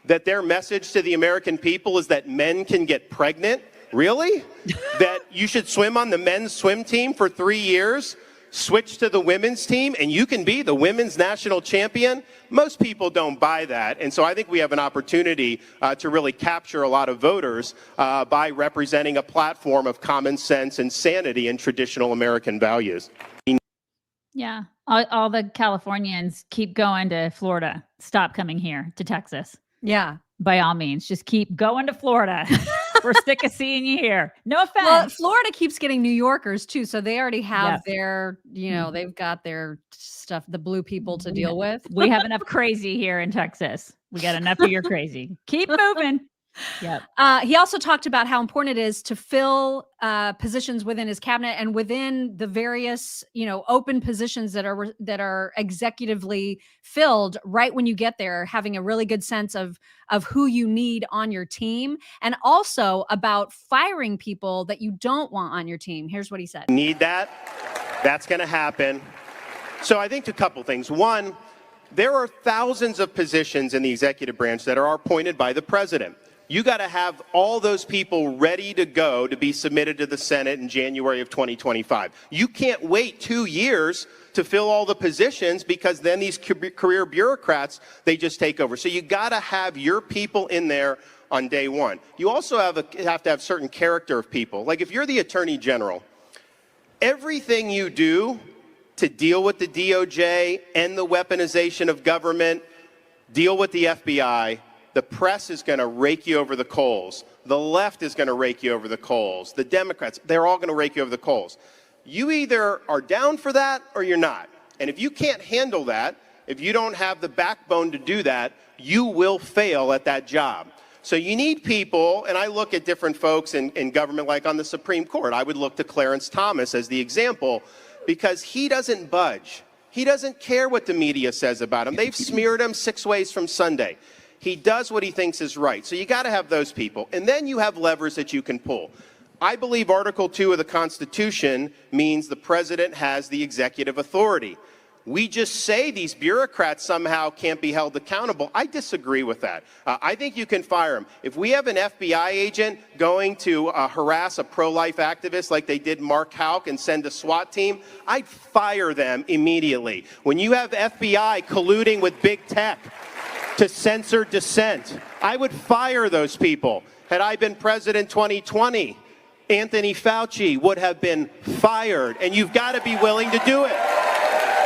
that their message to the American people is that men can get pregnant. Really? That you should swim on the men's swim team for 3 years, switch to the women's team, and you can be the women's national champion? Most people don't buy that. And so I think we have an opportunity to really capture a lot of voters by representing a platform of common sense and sanity and traditional American values. Yeah. All the Californians keep going to Florida. Stop coming here to Texas. Yeah. By all means, just keep going to Florida. We're sick of seeing you here. No offense. Well, Florida keeps getting New Yorkers too. So they already have Yep. their, they've got their stuff, the blue people to deal with. We have enough crazy here in Texas. We got enough of your crazy. Keep moving. Yep. He also talked about how important it is to fill positions within his cabinet and within the various, open positions that are executively filled right when you get there, having a really good sense of who you need on your team, and also about firing people that you don't want on your team. Here's what he said. Need that. That's going to happen. So I think a couple things. One, there are thousands of positions in the executive branch that are appointed by the president. You got to have all those people ready to go to be submitted to the Senate in January of 2025. You can't wait 2 years to fill all the positions, because then these career bureaucrats, they just take over. So you got to have your people in there on day one. You also have to have certain character of people. Like if you're the Attorney General, everything you do to deal with the DOJ, end the weaponization of government, deal with the FBI, the press is going to rake you over the coals. The left is going to rake you over the coals. The Democrats, they're all going to rake you over the coals. You either are down for that or you're not. And if you can't handle that, if you don't have the backbone to do that, you will fail at that job. So you need people, and I look at different folks in government, like on the Supreme Court. I would look to Clarence Thomas as the example, because he doesn't budge. He doesn't care what the media says about him. They've smeared him 6 ways from Sunday. He does what he thinks is right. So you got to have those people. And then you have levers that you can pull. I believe Article 2 of the Constitution means the president has the executive authority. We just say these bureaucrats somehow can't be held accountable. I disagree with that. I think you can fire them. If we have an FBI agent going to harass a pro-life activist like they did Mark Houck and send a SWAT team, I'd fire them immediately. When you have FBI colluding with big tech to censor dissent, I would fire those people. Had I been president 2020, Anthony Fauci would have been fired, and you've got to be willing to do it.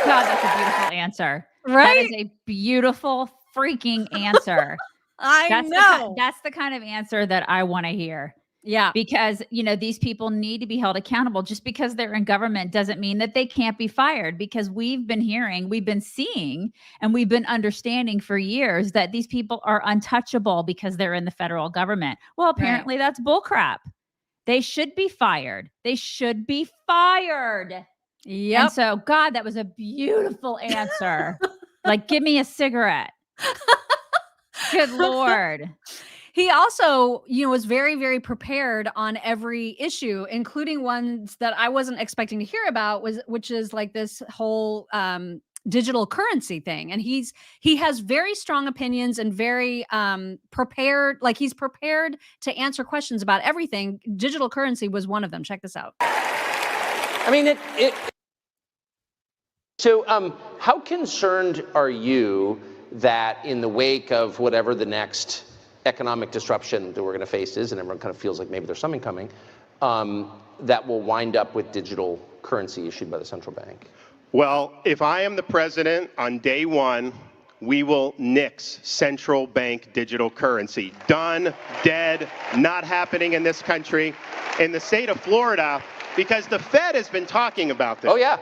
God, that's a beautiful answer. Right? That is a beautiful freaking answer. That's the kind of answer that I want to hear. Yeah. Because, these people need to be held accountable. Just because they're in government doesn't mean that they can't be fired, because we've been seeing, and we've been understanding for years that these people are untouchable because they're in the federal government. Well, apparently that's bullcrap. They should be fired. They should be fired. Yep. And so, God, that was a beautiful answer. Like, give me a cigarette. Good Lord. He also, was very, very prepared on every issue, including ones that I wasn't expecting to hear about, which is like this whole digital currency thing. And he has very strong opinions and very prepared, like he's prepared to answer questions about everything. Digital currency was one of them. Check this out. I mean, So how concerned are you that in the wake of whatever the next economic disruption that we're going to face is, and everyone kind of feels like maybe there's something coming, that will wind up with digital currency issued by the central bank? Well, if I am the president, on day one, we will nix central bank digital currency. Done, dead, not happening in this country. In the state of Florida, because the Fed has been talking about this. Oh, yeah.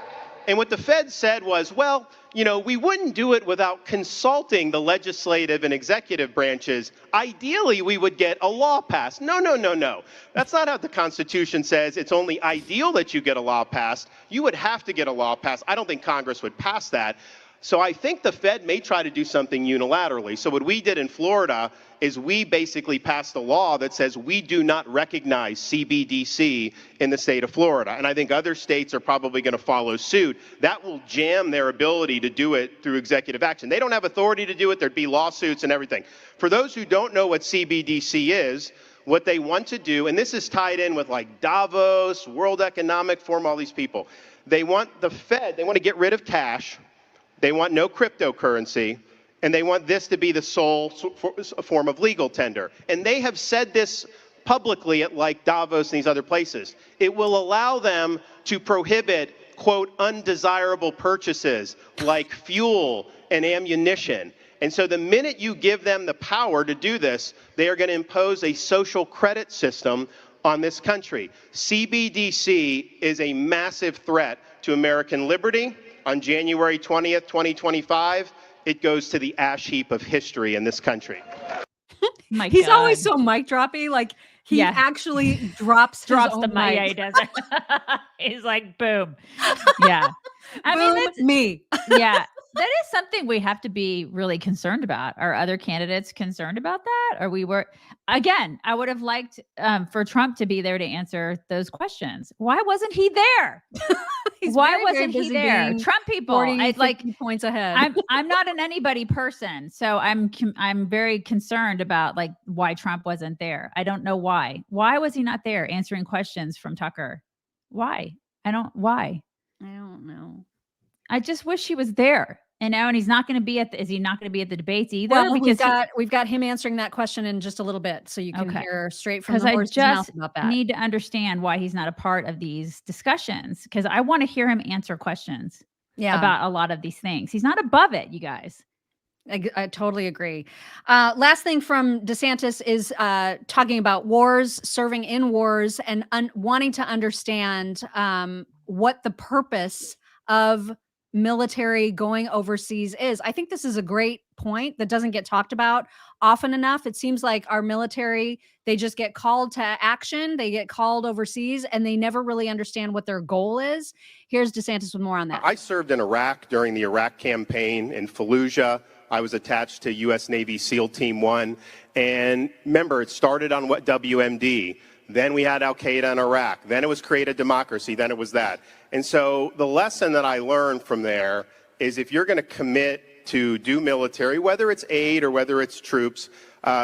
And what the Fed said was, well, we wouldn't do it without consulting the legislative and executive branches. Ideally, we would get a law passed. No. That's not how the Constitution says. It's only ideal that you get a law passed. You would have to get a law passed. I don't think Congress would pass that. So I think the Fed may try to do something unilaterally. So what we did in Florida is we basically passed a law that says we do not recognize CBDC in the state of Florida. And I think other states are probably going to follow suit. That will jam their ability to do it through executive action. They don't have authority to do it. There'd be lawsuits and everything. For those who don't know what CBDC is, what they want to do, and this is tied in with like Davos, World Economic Forum, all these people. They want the Fed, they want to get rid of cash. They want no cryptocurrency, and they want this to be the sole form of legal tender. And they have said this publicly at like Davos and these other places. It will allow them to prohibit quote, undesirable purchases like fuel and ammunition. And so the minute you give them the power to do this, they are going to impose a social credit system on this country. CBDC is a massive threat to American liberty. On January 20th, 2025, it goes to the ash heap of history in this country. He's always so mic droppy. Like he actually drops the mic. mic. Yeah, he does it. He's like, boom. Yeah. I mean, Boom, that's me. yeah. That is something we have to be really concerned about. Are other candidates concerned about that? Or again, I would have liked for Trump to be there to answer those questions. Why wasn't he there? Why wasn't he there? Trump people, 50 points ahead. I'm not an anybody person. So I'm very concerned about like why Trump wasn't there. I don't know why. Why was he not there answering questions from Tucker? Why? Why? I don't know. I just wish he was there. And he's not going to be is he not going to be at the debates either? Well, because we've got him answering that question in just a little bit, so you can hear straight from the I horse's mouth just about that. need to understand why he's not a part of these discussions, because I want to hear him answer questions about a lot of these things. He's not above it, you guys. I totally agree. Last thing from DeSantis is talking about wars, serving in wars, and wanting to understand what the purpose of military going overseas is. I think this is a great point that doesn't get talked about often enough. It seems like our military, they just get called to action, they get called overseas, and they never really understand what their goal is. Here's DeSantis with more on that. I served in Iraq during the Iraq campaign in Fallujah. I was attached to U.S. Navy SEAL Team 1. And remember, it started on WMD. Then we had Al-Qaeda in Iraq. Then it was create a democracy. Then it was that. And so the lesson that I learned from there is if you're going to commit to do military, whether it's aid or whether it's troops,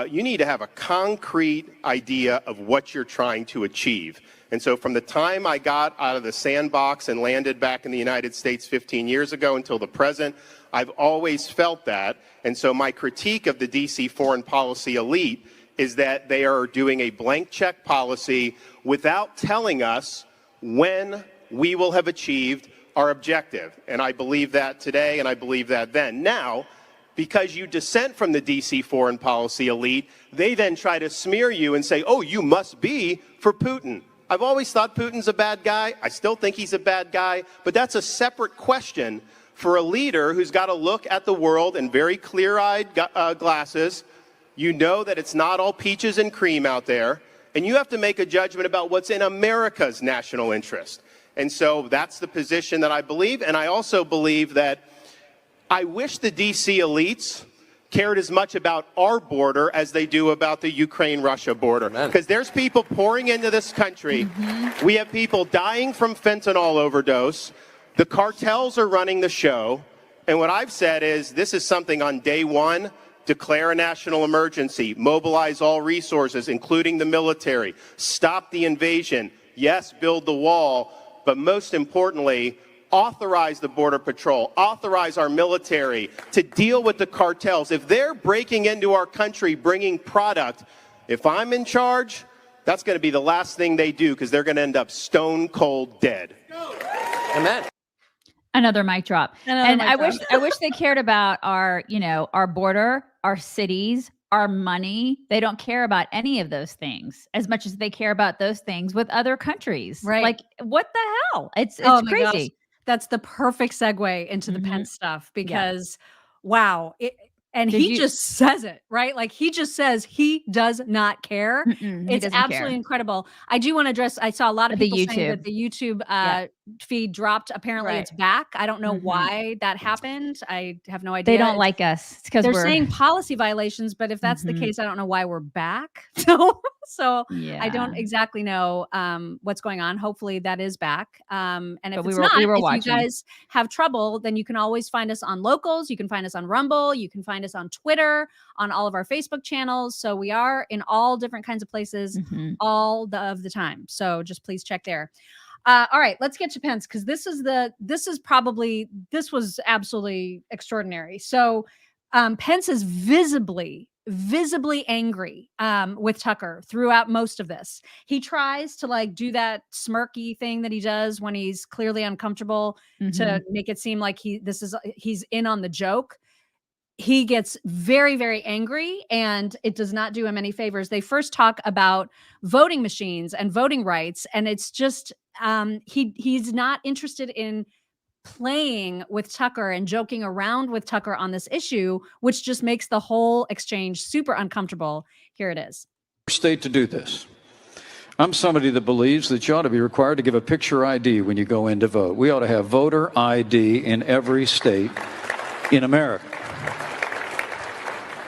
you need to have a concrete idea of what you're trying to achieve. And so from the time I got out of the sandbox and landed back in the United States 15 years ago until the present, I've always felt that. And so my critique of the DC foreign policy elite is that they are doing a blank check policy without telling us when we will have achieved our objective. And I believe that today, and I believe that then. Now, because you dissent from the DC foreign policy elite, they then try to smear you and say, oh, you must be for Putin. I've always thought Putin's a bad guy. I still think he's a bad guy, but that's a separate question for a leader who's got to look at the world in very clear-eyed glasses. You know that it's not all peaches and cream out there, and you have to make a judgment about what's in America's national interest. And so that's the position that I believe, and I also believe that I wish the DC elites cared as much about our border as they do about the Ukraine-Russia border. Because there's people pouring into this country. Mm-hmm. We have people dying from fentanyl overdose. The cartels are running the show. And what I've said is this is something on day one. Declare a national emergency, mobilize all resources, including the military, stop the invasion, yes, build the wall, but most importantly, authorize the Border Patrol, authorize our military to deal with the cartels. If they're breaking into our country, bringing product, if I'm in charge, that's going to be the last thing they do because they're going to end up stone cold dead. Amen. Another mic drop. I wish they cared about our border, our cities, our money. They don't care about any of those things as much as they care about those things with other countries. Right. Like, what the hell? It's crazy. Gosh. That's the perfect segue into the Pence stuff because, wow. He just says it, right? Like he just says he does not care. It's absolutely incredible. I do want to address, I saw a lot of people saying that the YouTube feed dropped. Apparently it's back. I don't know why that happened. I have no idea. They don't like us. It's because they're saying policy violations, but if that's the case, I don't know why we're back. So I don't exactly know what's going on. Hopefully that is back. And if it's not, if you guys have trouble, then you can always find us on Locals. You can find us on Rumble. You can find us on Twitter, on all of our Facebook channels. So we are in all different kinds of places all of the time. So just please check there. All right, let's get to Pence because this was absolutely extraordinary. So Pence is visibly visibly angry with Tucker throughout most of this. He tries to like do that smirky thing that he does when he's clearly uncomfortable to make it seem like he's in on the joke. He gets very, very angry, and it does not do him any favors. They first talk about voting machines and voting rights, and it's just he's not interested in playing with Tucker and joking around with Tucker on this issue, which just makes the whole exchange super uncomfortable. Here it is. State to do this. I'm somebody that believes that you ought to be required to give a picture ID when you go in to vote. We ought to have voter ID in every state in America.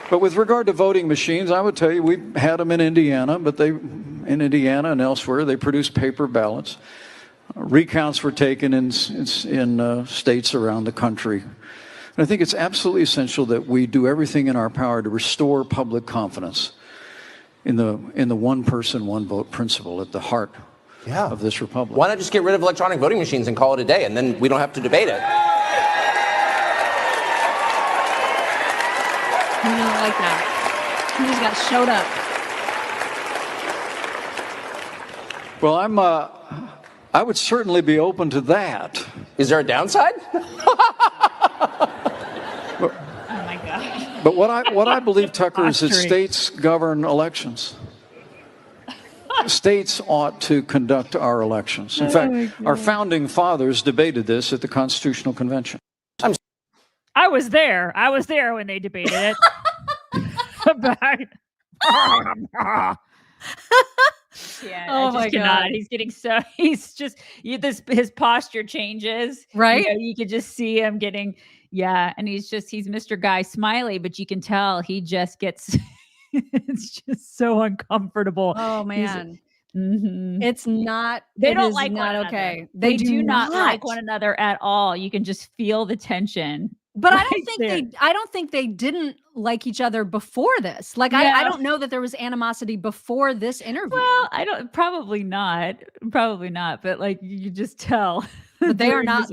But with regard to voting machines, I would tell you we had them in Indiana, but in Indiana and elsewhere, they produce paper ballots. Recounts were taken in states around the country. And I think it's absolutely essential that we do everything in our power to restore public confidence in the one person, one vote principle at the heart of this republic. Why not just get rid of electronic voting machines and call it a day, and then we don't have to debate it? He didn't like that. He just got showed up. Well, I would certainly be open to that. Is there a downside? Oh my God. But what I believe, Tucker, is that states govern elections. States ought to conduct our elections. In fact, our founding fathers debated this at the Constitutional Convention. I was there. I was there when they debated it. Yeah, oh my God. He's getting his posture changes. Right. You could just see him getting, and he's Mr. Guy Smiley, but you can tell he just gets, it's just so uncomfortable. Oh man. It's not, they don't like not one okay. Another. They do not like one another at all. You can just feel the tension. But I don't think they didn't like each other before this. Like, I don't know that there was animosity before this interview. Well, probably not. But like, you just tell. But they are not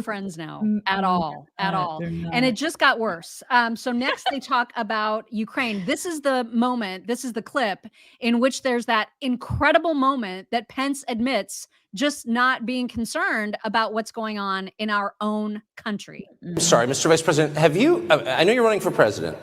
friends now at all. And it just got worse. So next they talk about Ukraine. This is the moment, this is the clip in which there's that incredible moment that Pence admits just not being concerned about what's going on in our own country. Sorry, Mr. Vice President, I know you're running for president.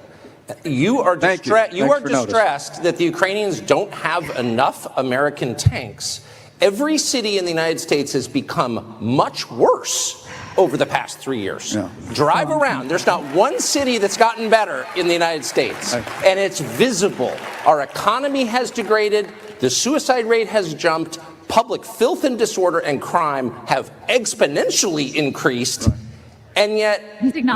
You are distressed that the Ukrainians don't have enough American tanks. Every city in the United States has become much worse over the past 3 years. Drive around. There's not one city that's gotten better in the United States. And it's visible. Our economy has degraded. The suicide rate has jumped. Public filth and disorder and crime have exponentially increased. And yet,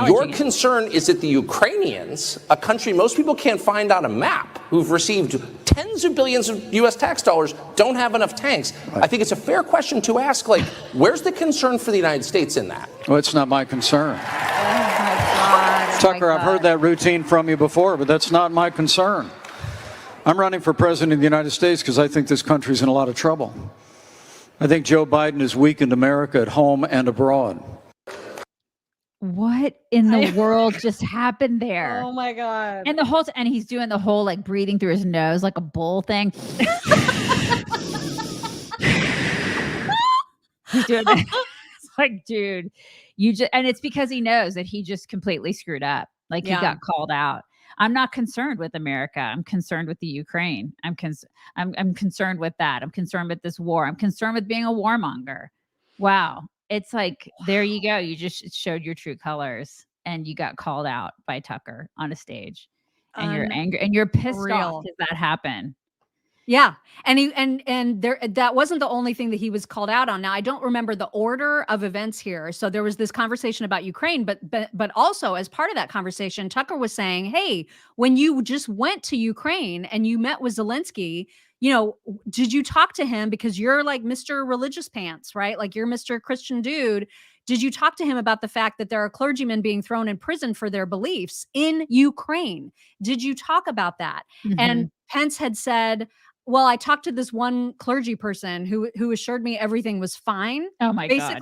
your concern is that the Ukrainians, a country most people can't find on a map, who've received tens of billions of U.S. tax dollars, don't have enough tanks. I think it's a fair question to ask, where's the concern for the United States in that? Well, it's not my concern. Oh my God. Tucker, I've heard that routine from you before, but that's not my concern. I'm running for president of the United States because I think this country's in a lot of trouble. I think Joe Biden has weakened America at home and abroad. What in the world just happened there? Oh my God. And he's doing the whole like breathing through his nose like a bull thing. He's doing that. It's like, dude, and it's because he knows that he just completely screwed up. Like he got called out. I'm not concerned with America. I'm concerned with the Ukraine. I'm concerned with that. I'm concerned with this war. I'm concerned with being a warmonger. Wow. It's like, there you go. You just showed your true colors and you got called out by Tucker on a stage and you're angry and you're pissed off that that happened. Yeah. And that wasn't the only thing that he was called out on. Now, I don't remember the order of events here. So there was this conversation about Ukraine, but also as part of that conversation, Tucker was saying, hey, when you just went to Ukraine and you met with Zelensky, did you talk to him? Because you're like Mr. Religious Pants, right? Like you're Mr. Christian dude. Did you talk to him about the fact that there are clergymen being thrown in prison for their beliefs in Ukraine? Did you talk about that? Mm-hmm. And Pence had said, well, I talked to this one clergy person who assured me everything was fine. Oh my God.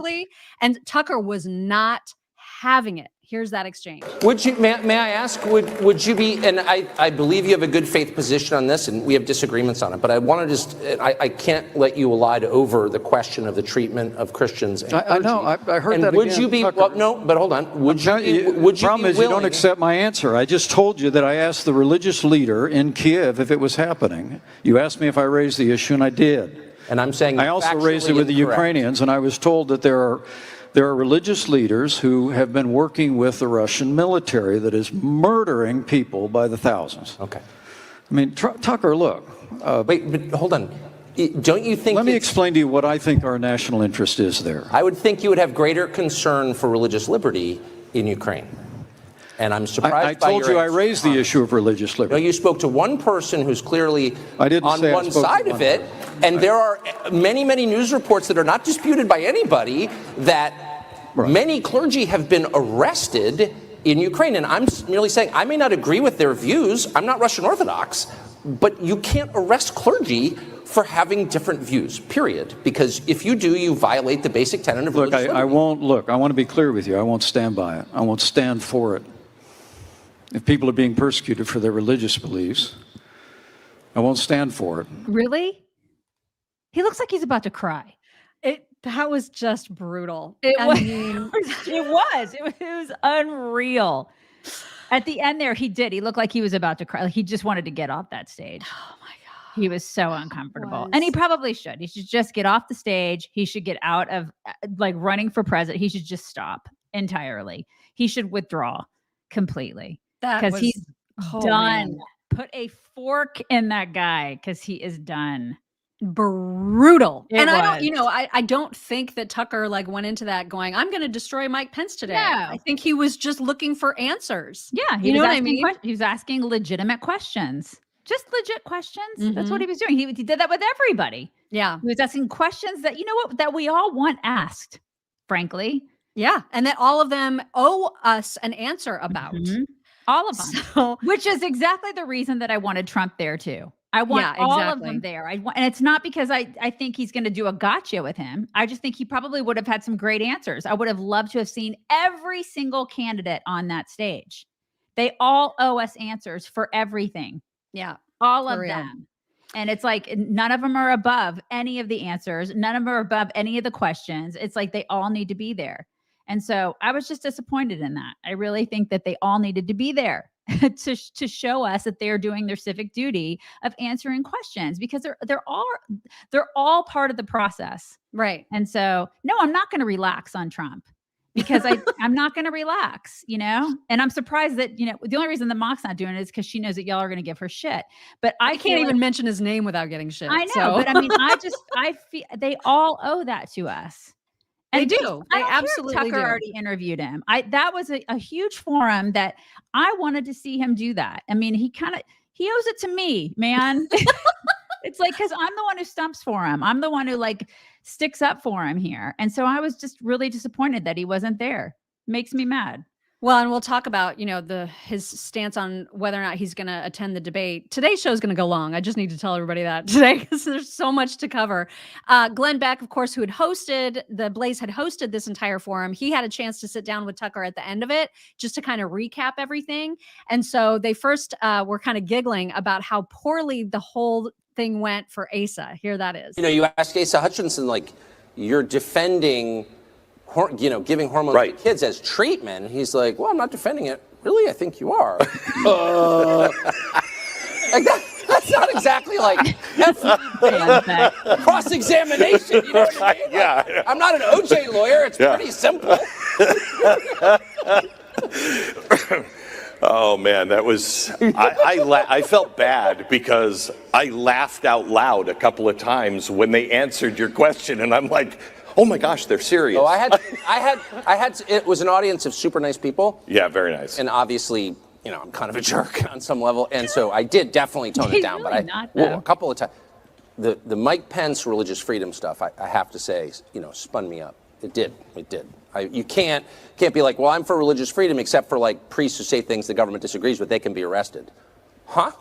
And Tucker was not having it. Here's that exchange. Would you, may I ask, would you be, and I believe you have a good faith position on this, and we have disagreements on it, but I want to just, I can't let you elide over the question of the treatment of Christians. And I know, I heard and that would again, you be, Tucker. well, no, but hold on. Would you be problem is you don't accept my answer. I just told you that I asked the religious leader in Kiev if it was happening. You asked me if I raised the issue, and I did. And I'm saying I also raised it with the Ukrainians, and I was told that there are religious leaders who have been working with the Russian military that is murdering people by the thousands. Okay. I mean, Tucker, look. Wait, but hold on. Don't you think... Let me explain to you what I think our national interest is there. I would think you would have greater concern for religious liberty in Ukraine. And I'm surprised I told you I raised the issue of religious liberty. No, you spoke to one person who's clearly on one side of it, and there are many, many news reports that are not disputed by anybody that many clergy have been arrested in Ukraine. And I'm merely saying I may not agree with their views. I'm not Russian Orthodox, but you can't arrest clergy for having different views, period. Because if you do, you violate the basic tenet of religious liberty. I want to be clear with you. I won't stand by it. I won't stand for it. If people are being persecuted for their religious beliefs, I won't stand for it. Really? He looks like he's about to cry. That was just brutal. It was unreal. At the end there, he looked like he was about to cry. Like he just wanted to get off that stage. Oh my God. He was so uncomfortable. And he probably should. He should just get off the stage. He should get out of like running for president. He should just stop entirely. He should withdraw completely. Because he's done. Man. Put a fork in that guy because he is done. Brutal. I don't think that Tucker like went into that going, I'm going to destroy Mike Pence today. No. I think he was just looking for answers. Yeah. You know what I mean? He was asking legitimate questions. Just legit questions. Mm-hmm. That's what he was doing. He did that with everybody. Yeah. He was asking questions that, that we all want asked, frankly. Yeah. And that all of them owe us an answer about. Mm-hmm. All of them. Which is exactly the reason that I wanted Trump there too. I want all of them there. And it's not because I think he's going to do a gotcha with him. I just think he probably would have had some great answers. I would have loved to have seen every single candidate on that stage. They all owe us answers for everything. Yeah. All of them. And it's like none of them are above any of the answers. None of them are above any of the questions. It's like they all need to be there. And so I was just disappointed in that. I really think that they all needed to be there to show us that they're doing their civic duty of answering questions because they're all part of the process. Right. And so, no, I'm not going to relax on Trump because I'm not going to relax, And I'm surprised that, the only reason the mock's not doing it is because she knows that y'all are going to give her shit. But I can't even mention his name without getting shit. I know, but I mean, I feel they all owe that to us. And they do. They absolutely do. Tucker already interviewed him. That was a huge forum that I wanted to see him do that. I mean, he owes it to me, man. It's like, because I'm the one who stumps for him. I'm the one who sticks up for him here. And so I was just really disappointed that he wasn't there. Makes me mad. Well, and we'll talk about, his stance on whether or not he's going to attend the debate. Today's show is going to go long. I just need to tell everybody that today because there's so much to cover. Glenn Beck, of course, who had the Blaze had hosted this entire forum. He had a chance to sit down with Tucker at the end of it just to kind of recap everything. And so they first were kind of giggling about how poorly the whole thing went for Asa. Here that is. You ask Asa Hutchinson, you're defending giving hormones to kids as treatment. And he's like, well, I'm not defending it. Really? I think you are. That's not exactly cross-examination. You know what I mean? Yeah. I'm not an OJ lawyer. It's pretty simple. Oh man, that was I felt bad because I laughed out loud a couple of times when they answered your question, and I'm like, oh my gosh, they're serious. Oh, I had. It was an audience of super nice people. Yeah, very nice. And obviously, I'm kind of a jerk on some level, and so I did definitely tone it down. Really but a couple of times, the Mike Pence religious freedom stuff, I have to say, spun me up. It did. You can't be like, well, I'm for religious freedom, except for priests who say things the government disagrees with, they can be arrested. Huh?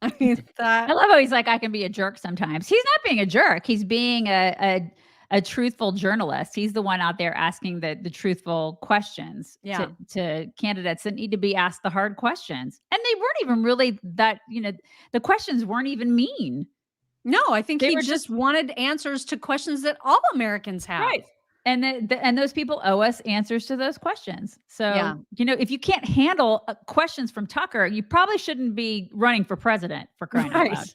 I mean, I love how he's like, I can be a jerk sometimes. He's not being a jerk. He's being a a truthful journalist. He's the one out there asking the truthful questions to candidates that need to be asked the hard questions. And they weren't even really that, the questions weren't even mean. No, I think he just wanted answers to questions that all Americans have. Right. And those people owe us answers to those questions. So, if you can't handle questions from Tucker, you probably shouldn't be running for president, for crying out loud.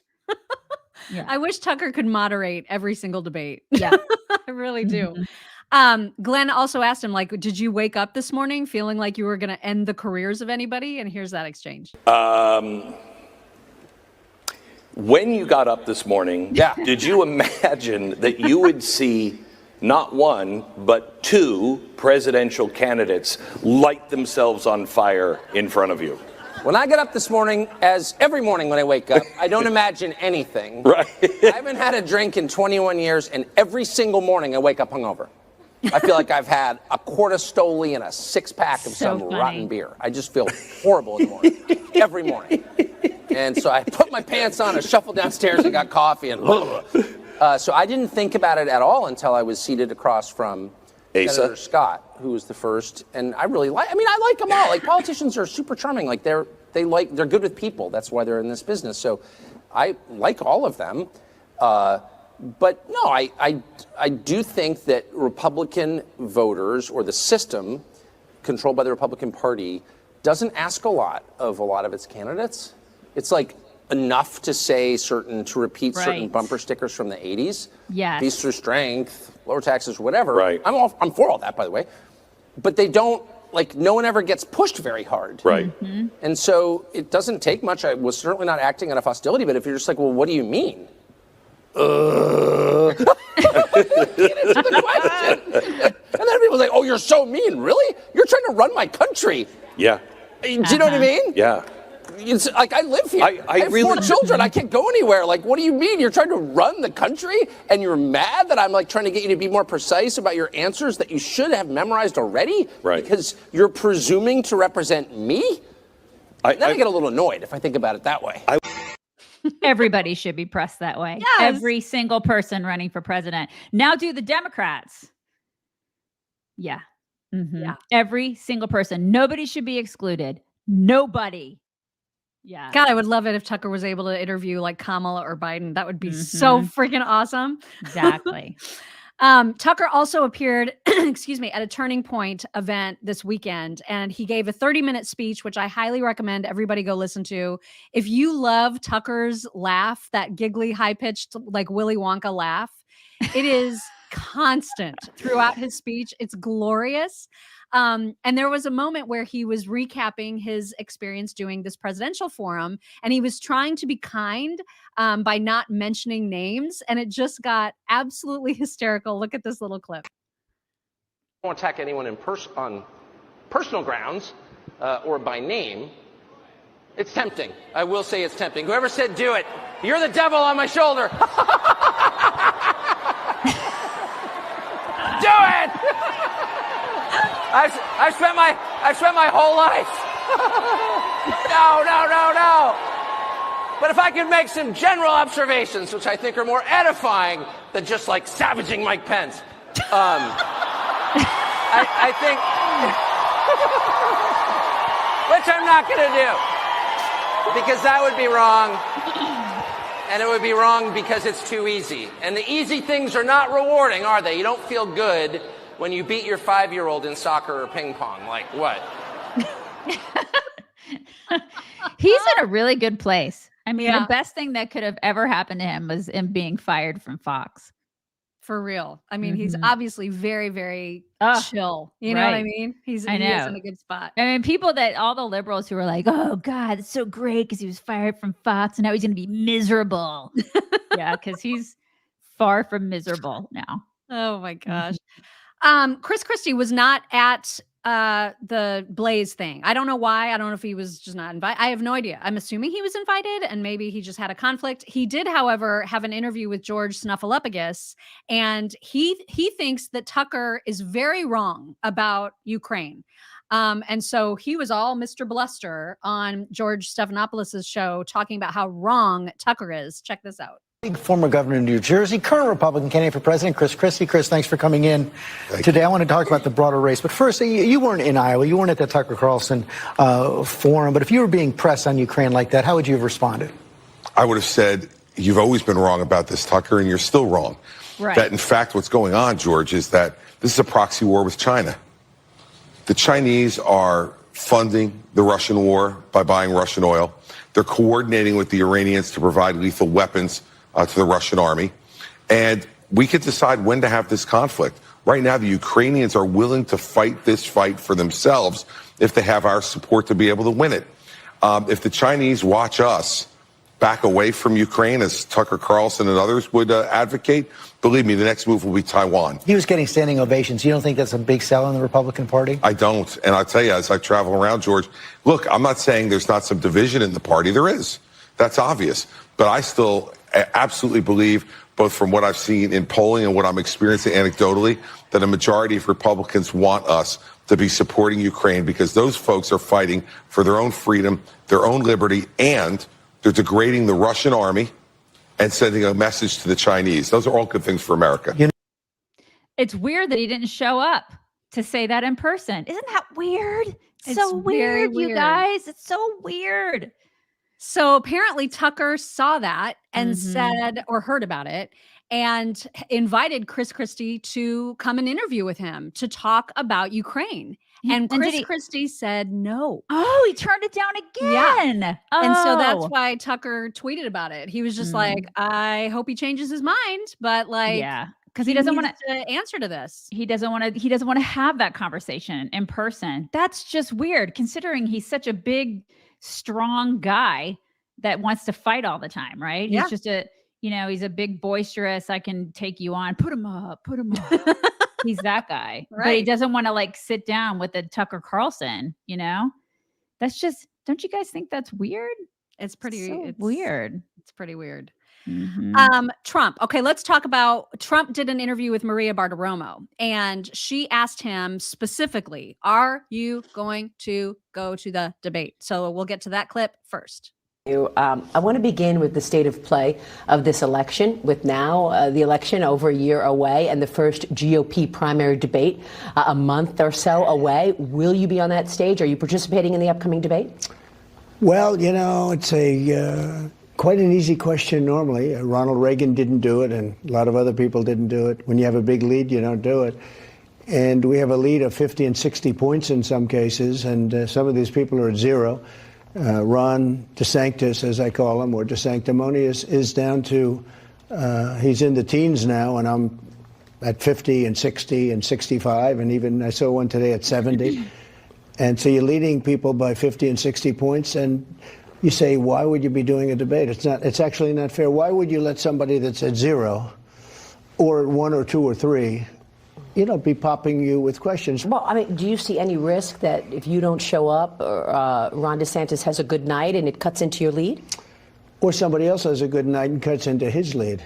I wish Tucker could moderate every single debate. Yeah. I really do. Glenn also asked him, like, did you wake up this morning feeling like you were going to end the careers of anybody? And here's that exchange. When you got up this morning, did you imagine that you would see not one, but two presidential candidates light themselves on fire in front of you? When I get up this morning, as every morning when I wake up, I don't imagine anything. Right. I haven't had a drink in 21 years, and every single morning I wake up hungover. I feel like I've had a quart of Stoli and a 6-pack of some rotten beer. I just feel horrible in the morning, every morning. And so I put my pants on, I shuffled downstairs and got coffee, and so I didn't think about it at all until I was seated across from Senator Scott, who was the first. And I really like them all. Like, politicians are super charming. Like, they're good with people. That's why they're in this business. So I like all of them. But no, I do think that Republican voters, or the system controlled by the Republican Party, doesn't ask a lot of its candidates. It's like enough to repeat certain bumper stickers from the 80s. Yes. Peace through strength, lower taxes, whatever. Right. I'm for all that, by the way. But they don't, no one ever gets pushed very hard. Right. Mm-hmm. And so it doesn't take much. I was certainly not acting out of hostility, but if you're just like, well, what do you mean? And then people's like, oh, you're so mean. Really? You're trying to run my country. Yeah. Do you know what I mean? Yeah. It's like, I live here. I have really 4 children. I can't go anywhere. Like, what do you mean? You're trying to run the country and you're mad that I'm trying to get you to be more precise about your answers that you should have memorized already? Right. Because you're presuming to represent me? I get a little annoyed if I think about it that way. Everybody should be pressed that way. Yes. Every single person running for president. Now do the Democrats. Yeah. Mm-hmm. Yeah. Every single person. Nobody should be excluded. Nobody. Yeah. God, I would love it if Tucker was able to interview like Kamala or Biden. That would be so freaking awesome. Exactly. Tucker also appeared, at a Turning Point event this weekend, and he gave a 30-minute speech, which I highly recommend everybody go listen to. If you love Tucker's laugh, that giggly, high-pitched, like Willy Wonka laugh, it is constant throughout his speech. It's glorious. And there was a moment where he was recapping his experience doing this presidential forum, and he was trying to be kind by not mentioning names, and it just got absolutely hysterical. Look at this little clip. I won't attack anyone on personal grounds or by name. It's tempting. I will say it's tempting. Whoever said do it, you're the devil on my shoulder. Do it! I've spent my whole life. No. But if I could make some general observations, which I think are more edifying than just like savaging Mike Pence, I think, which I'm not going to do, because that would be wrong. And it would be wrong because it's too easy. And the easy things are not rewarding, are they? You don't feel good when you beat your 5-year-old in soccer or ping pong. Like what? He's in a really good place. I mean, the best thing that could have ever happened to him was him being fired from Fox. For real. I mean, he's obviously very, very chill. You know what I mean? He is in a good spot. I mean, all the liberals who were like, oh God, it's so great because he was fired from Fox and now he's going to be miserable. Yeah, because he's far from miserable now. Oh my gosh. Christie was not at the Blaze thing. I don't know why. I don't know if he was just not invited. I have no idea. I'm assuming he was invited and maybe he just had a conflict. He did, however, have an interview with George Snuffleupagus, and he thinks that Tucker is very wrong about Ukraine. And so he was all Mr. Bluster on George Stephanopoulos' show talking about how wrong Tucker is. Check this out. Former governor of New Jersey, current Republican candidate for president, Christie. Chris, thanks for coming in today. I want to talk about the broader race. But first, you weren't in Iowa. You weren't at the Tucker Carlson forum. But if you were being pressed on Ukraine like that, how would you have responded? I would have said, you've always been wrong about this, Tucker, and you're still wrong. Right. That, in fact, what's going on, George, is that this is a proxy war with China. The Chinese are funding the Russian war by buying Russian oil. They're coordinating with the Iranians to provide lethal weapons to the Russian army. And we could decide when to have this conflict. Right now, the Ukrainians are willing to fight this fight for themselves if they have our support to be able to win it. If the Chinese watch us back away from Ukraine, as Tucker Carlson and others would advocate, believe me, the next move will be Taiwan. He was getting standing ovations. You don't think that's a big sell in the Republican Party? I don't. And I'll tell you, as I travel around, George, look, I'm not saying there's not some division in the party. There is. That's obvious. But I still absolutely believe, both from what I've seen in polling and what I'm experiencing anecdotally, that a majority of Republicans want us to be supporting Ukraine because those folks are fighting for their own freedom, their own liberty, and they're degrading the Russian army and sending a message to the Chinese. Those are all good things for America. It's weird that he didn't show up to say that in person. Isn't that weird? It's so very weird, you weird. guys. It's so weird. So apparently Tucker saw that and said, or heard about it, and invited Christie to come and interview with him to talk about Ukraine. And Christie said no. Oh, he turned it down again. Yeah. Oh. And so that's why Tucker tweeted about it. He was just like, I hope he changes his mind, but like, yeah, because he doesn't want to answer to this. He doesn't want to have that conversation in person. That's just weird, considering he's such a big, strong guy that wants to fight all the time, right? Yeah. He's just he's a big, boisterous, I can take you on, put him up. He's that guy. Right. But he doesn't want to like sit down with the Tucker Carlson, That's just, don't you guys think that's weird? It's pretty weird. It's pretty weird. Mm-hmm. Trump. Okay, let's talk about Trump did an interview with Maria Bartiromo, and she asked him specifically, are you going to go to the debate? So we'll get to that clip first. I want to begin with the state of play of this election, with now the election over a year away and the first GOP primary debate a month or so away. Will you be on that stage? Are you participating in the upcoming debate? Well, it's quite an easy question normally. Ronald Reagan didn't do it, and a lot of other people didn't do it. When you have a big lead, you don't do it. And we have a lead of 50 and 60 points in some cases, and some of these people are at zero. Ron DeSantis, as I call him, or DeSanctimonious, is down to, he's in the teens now, and I'm at 50 and 60 and 65, and even I saw one today at 70. And so you're leading people by 50 and 60 points, and you say, why would you be doing a debate? It's actually not fair. Why would you let somebody that's at zero or at 1 or 2 or 3 be popping you with questions? Well, I mean, do you see any risk that if you don't show up, Ron DeSantis has a good night and it cuts into your lead? Or somebody else has a good night and cuts into his lead?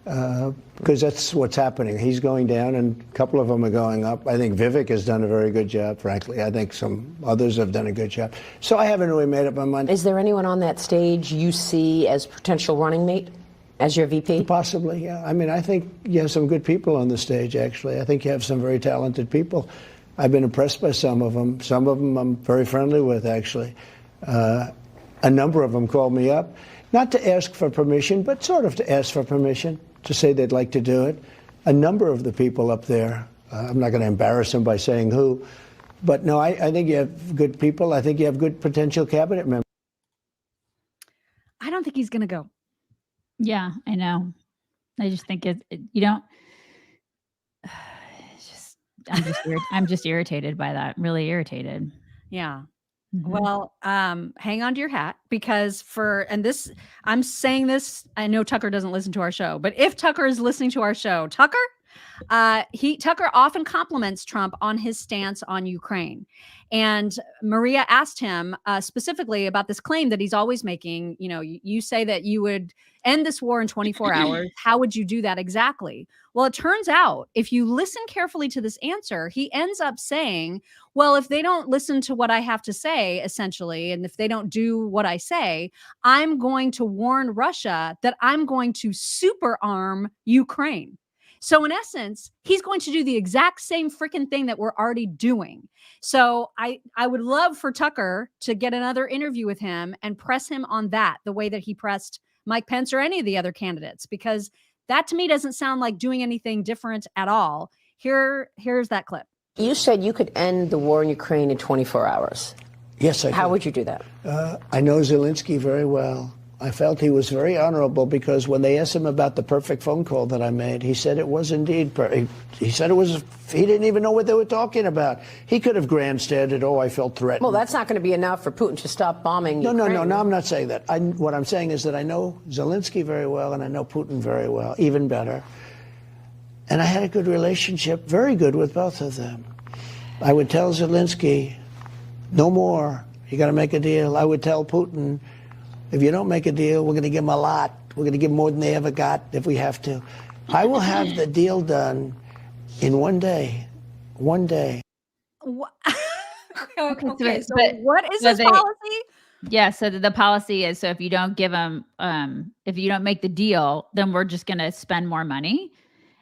Because that's what's happening. He's going down and a couple of them are going up. I think Vivek has done a very good job, frankly. I think some others have done a good job. So I haven't really made up my mind. Is there anyone on that stage you see as potential running mate? As your VP? Possibly, yeah. I mean, I think you have some good people on the stage, actually. I think you have some very talented people. I've been impressed by some of them. Some of them I'm very friendly with, actually. A number of them called me up, not to ask for permission, but sort of to ask for permission, to say they'd like to do it. A number of the people up there, I'm not going to embarrass them by saying who, but no, I think you have good people. I think you have good potential cabinet members. I don't think he's going to go. Yeah, I know. I just think you don't. I'm just irritated by that. Really irritated. Yeah. Mm-hmm. Well, hang on to your hat, because I'm saying this, I know Tucker doesn't listen to our show, but if Tucker is listening to our show, Tucker, Tucker often compliments Trump on his stance on Ukraine. And Maria asked him specifically about this claim that he's always making. You know, you say that you would end this war in 24 hours. How would you do that exactly? Well, it turns out if you listen carefully to this answer, he ends up saying, well, if they don't listen to what I have to say, essentially, and if they don't do what I say, I'm going to warn Russia that I'm going to super arm Ukraine. So in essence, he's going to do the exact same freaking thing that we're already doing. So I would love for Tucker to get another interview with him and press him on that, the way that he pressed Mike Pence or any of the other candidates, because that to me doesn't sound like doing anything different at all. Here's that clip. You said you could end the war in Ukraine in 24 hours. Yes, I could. How would you do that? I know Zelensky very well. I felt he was very honorable because when they asked him about the perfect phone call that I made, he said it was indeed perfect. He said it was, he didn't even know what they were talking about. He could have grandstanded, I felt threatened. Well, that's not going to be enough for Putin to stop bombing No, Ukraine. I'm not saying that. What I'm saying is that I know Zelensky very well and I know Putin very well, even better. And I had a good relationship, very good with both of them. I would tell Zelensky, no more. You got to make a deal. I would tell Putin, if you don't make a deal, we're going to give them a lot. We're going to give them more than they ever got if we have to. I will have the deal done in one day. One day. Okay, so what is this policy? Yeah, so the policy is, so if you don't give them, if you don't make the deal, then we're just going to spend more money.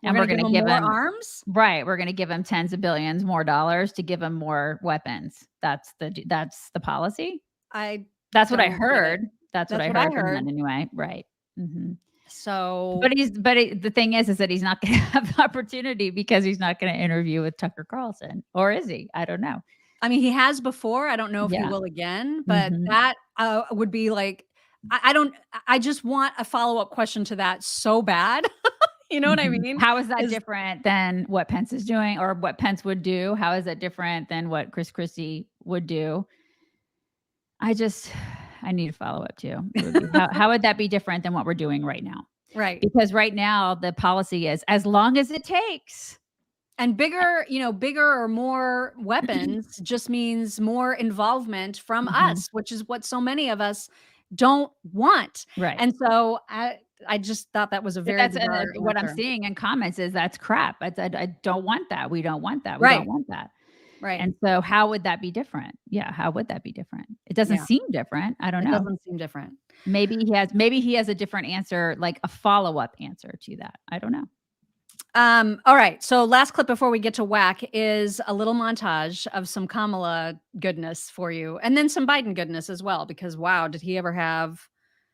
And we're going to give them more arms. Right. We're going to give them tens of billions more dollars to give them more weapons. That's the policy. That's what I heard. That's what I heard from them anyway. Right. Mm-hmm. So, but the thing is that he's not going to have the opportunity because he's not going to interview with Tucker Carlson, or is he? I don't know. I mean, he has before. I don't know if he will again, but that would be like, I just want a follow-up question to that so bad. You know what I mean? How is that different than what Pence is doing or what Pence would do? How is that different than what Christie would do? I need to follow up too. How would that be different than what we're doing right now? Right. Because right now the policy is as long as it takes. And bigger or more weapons just means more involvement from us, which is what so many of us don't want. Right. And so I just thought that was a very what I'm seeing in comments is that's crap. I don't want that. We don't want that. We don't want that. Right. And so how would that be different? Yeah. How would that be different? It doesn't seem different. I don't know. It doesn't seem different. Maybe he has a different answer, like a follow-up answer to that. I don't know. All right. So last clip before we get to whack is a little montage of some Kamala goodness for you, and then some Biden goodness as well, because wow, did he ever have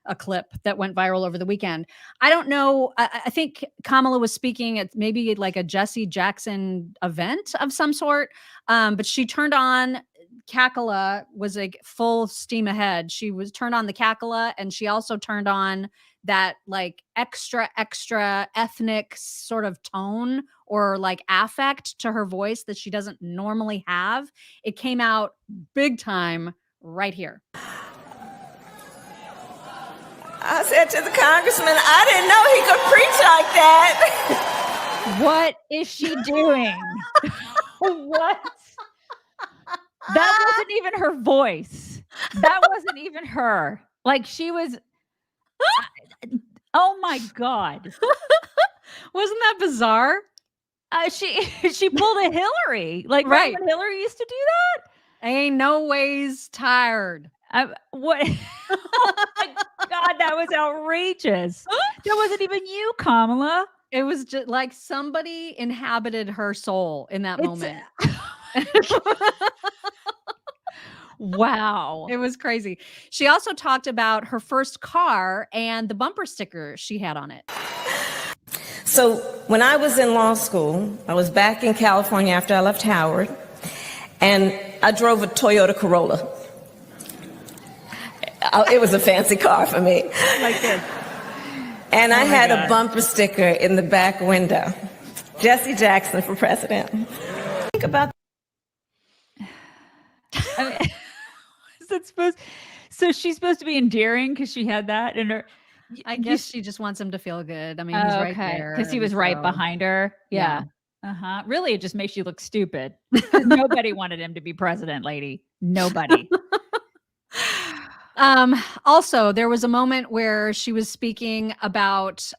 a clip that went viral over the weekend. I don't know. I think Kamala was speaking at maybe like a Jesse Jackson event of some sort. But she turned on Kakala, was like full steam ahead. She was turned on the Kakala, and she also turned on that like extra ethnic sort of tone or like affect to her voice that she doesn't normally have. It came out big time right here. I said to the congressman, I didn't know he could preach like that. What is she doing? What? That wasn't even her voice. That wasn't even her. Like she was, oh my God. Wasn't that bizarre? She pulled a Hillary. Like right when Hillary used to do that? Ain't no ways tired. What? Oh my God, that was outrageous. That wasn't even you, Kamala. It was just like somebody inhabited her soul in that moment. Wow. It was crazy. She also talked about her first car and the bumper sticker she had on it. So when I was in law school, I was back in California after I left Howard, and I drove a Toyota Corolla. It was a fancy car for me. Like this. And I had a bumper sticker in the back window. Jesse Jackson for president. Think about I mean, is that supposed? So she's supposed to be endearing because she had that in her. I guess she just wants him to feel good. I mean, he's right there. Because he was right behind her. Yeah. Really, it just makes you look stupid. Nobody wanted him to be president, lady. Nobody. Also, there was a moment where she was speaking about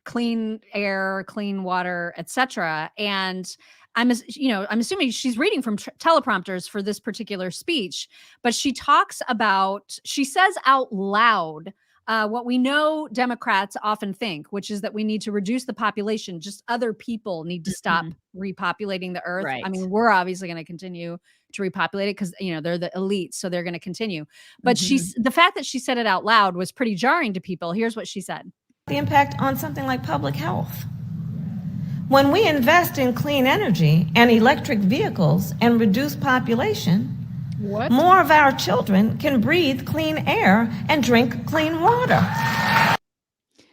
clean air, clean water, etc. And I'm assuming she's reading from teleprompters for this particular speech, but she says out loud what we know Democrats often think, which is that we need to reduce the population. Just other people need to stop repopulating the earth. Right. I mean, we're obviously going to continue to repopulate it because, they're the elites, so they're going to continue. But the fact that she said it out loud was pretty jarring to people. Here's what she said. The impact on something like public health. When we invest in clean energy and electric vehicles and reduce population, more of our children can breathe clean air and drink clean water.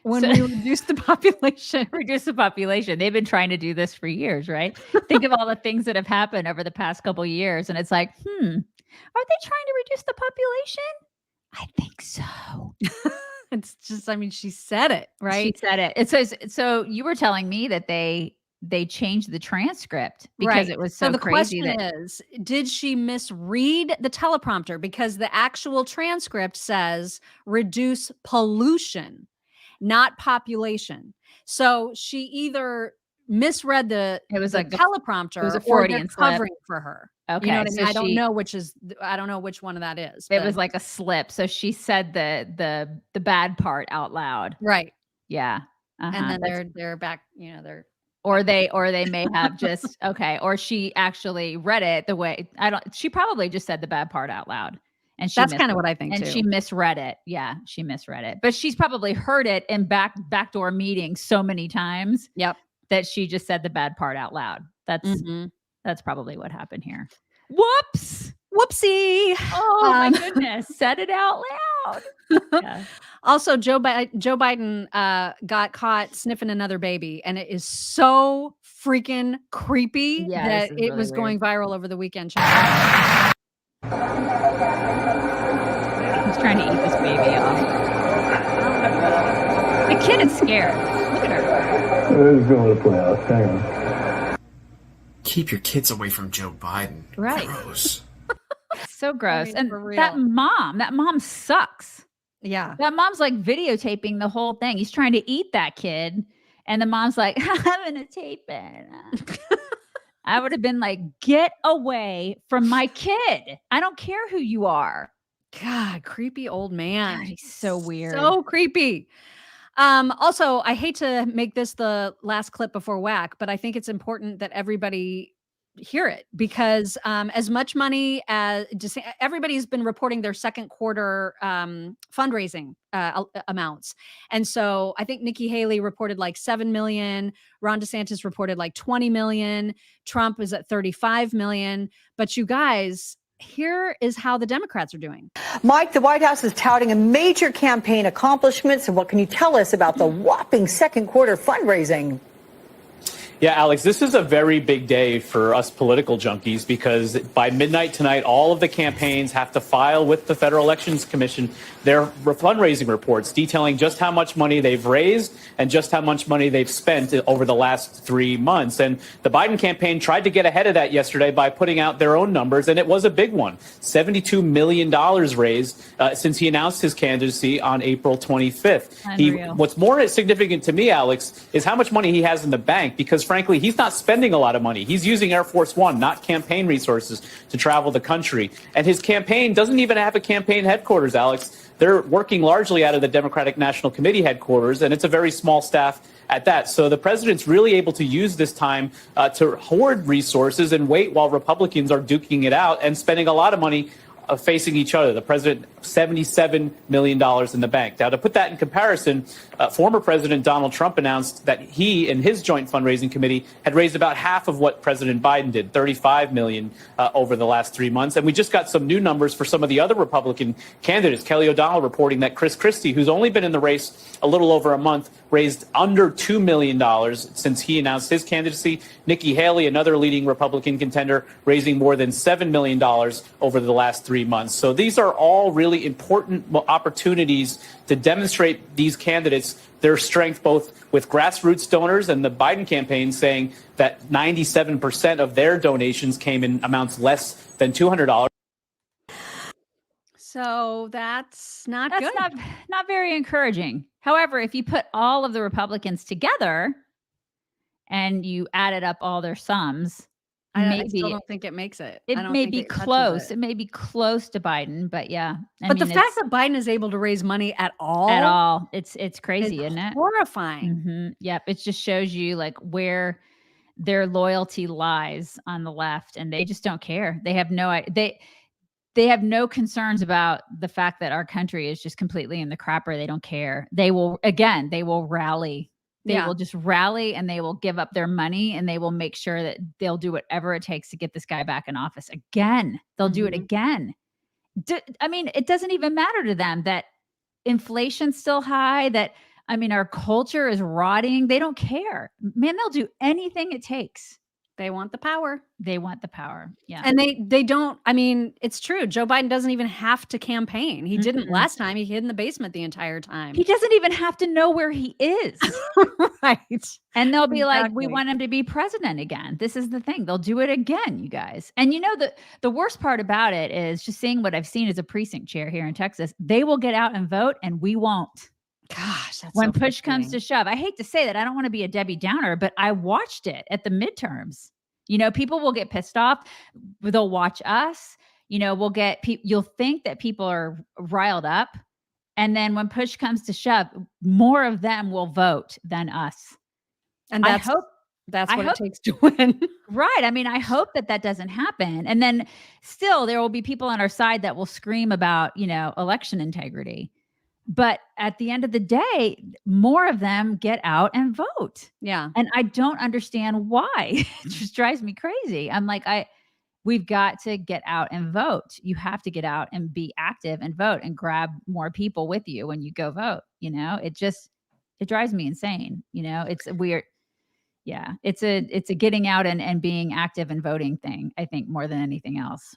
When we reduce the population. Reduce the population. They've been trying to do this for years, right? Think of all the things that have happened over the past couple of years. And it's like, are they trying to reduce the population? I think so. It's just, she said it, right? She said it. It says, so you were telling me that they changed the transcript because it was so the crazy. Question is, did she misread the teleprompter? Because the actual transcript says reduce pollution, not population. So she either misread the teleprompter or they're covering for her. Okay. You know what I mean? I don't know which one of that is. It was like a slip. So she said the bad part out loud. Right. Yeah. And then they're back, or they may have just or she actually read it the way she probably just said the bad part out loud. And that's kind of what I think too. And she misread it. Yeah, she misread it. But she's probably heard it in backdoor meetings so many times. Yep. That she just said the bad part out loud. That's probably what happened here. Whoops. Whoopsie. Oh my goodness. Said it out loud. Yeah. Also, Joe Biden got caught sniffing another baby, and it is so freaking creepy that it was going viral over the weekend. He's trying to eat this baby off. The kid is scared. Look at her. It's going to play out. Hang on. Keep your kids away from Joe Biden. Right. Gross. So gross. And that mom sucks. Yeah. That mom's like videotaping the whole thing. He's trying to eat that kid. And the mom's like, I'm going to tape it. I would have been like, get away from my kid. I don't care who you are. God, creepy old man. God, he's so weird. So creepy. Also, I hate to make this the last clip before WAC, but I think it's important that everybody hear it because as much money as everybody's been reporting their second quarter fundraising amounts. And so I think Nikki Haley reported like 7 million. Ron DeSantis reported like 20 million. Trump is at 35 million. But you guys, here is how the Democrats are doing. Mike, the White House is touting a major campaign accomplishments. And what can you tell us about the whopping second quarter fundraising? Yeah, Alex, this is a very big day for us political junkies because by midnight tonight, all of the campaigns have to file with the Federal Elections Commission their fundraising reports detailing just how much money they've raised and just how much money they've spent over the last 3 months. And the Biden campaign tried to get ahead of that yesterday by putting out their own numbers, and it was a big one. $72 million raised since he announced his candidacy on April 25th. What's more significant to me, Alex, is how much money he has in the bank because frankly, he's not spending a lot of money. He's using Air Force One, not campaign resources, to travel the country. And his campaign doesn't even have a campaign headquarters, Alex. They're working largely out of the Democratic National Committee headquarters, and it's a very small staff at that. So the president's really able to use this time to hoard resources and wait while Republicans are duking it out and spending a lot of money facing each other. The president, $77 million in the bank. Now, to put that in comparison, former President Donald Trump announced that he and his joint fundraising committee had raised about half of what President Biden did, $35 million over the last 3 months. And we just got some new numbers for some of the other Republican candidates. Kelly O'Donnell reporting that Christie, who's only been in the race a little over a month, raised under $2 million since he announced his candidacy. Nikki Haley, another leading Republican contender, raising more than $7 million over the last 3 months. So these are all really important opportunities to demonstrate these candidates their strength, both with grassroots donors and the Biden campaign saying that 97% of their donations came in amounts less than $200. So that's good. Not very encouraging. However, if you put all of the Republicans together and you added up all their sums, I still don't think it makes it. It may be close. It may be close to Biden, but yeah. But the fact that Biden is able to raise money at all, it's crazy, isn't it? Horrifying. Mm-hmm. Yep. It just shows you like where their loyalty lies on the left, and they just don't care. They have they have no concerns about the fact that our country is just completely in the crapper. They don't care. They will rally. They will just rally, and they will give up their money, and they will make sure that they'll do whatever it takes to get this guy back in office again. They'll do it again. I mean, it doesn't even matter to them that inflation's still high, that, I mean, our culture is rotting. They don't care. Man, they'll do anything it takes. They want the power. They want the power. Yeah. And they don't, I mean, it's true. Joe Biden doesn't even have to campaign. He didn't last time. He hid in the basement the entire time. He doesn't even have to know where he is. Right. And they'll be like, we want him to be president again. This is the thing. They'll do it again, you guys. And you know, the worst part about it is just seeing what I've seen as a precinct chair here in Texas. They will get out and vote, and we won't. Gosh, that's when push comes to shove. I hate to say that. I don't want to be a Debbie Downer, but I watched it at the midterms. You know, people will get pissed off. They'll watch us. You know, you'll think that people are riled up. And then when push comes to shove, more of them will vote than us. And that's what it takes to win. Right. I mean, I hope that doesn't happen. And then still there will be people on our side that will scream about, you know, election integrity. But at the end of the day, more of them get out and vote. Yeah. And I don't understand why. It just drives me crazy. I'm like, we've got to get out and vote. You have to get out and be active and vote and grab more people with you when you go vote. You know, it drives me insane. You know, it's weird. Yeah. It's a getting out and being active and voting thing, I think, more than anything else.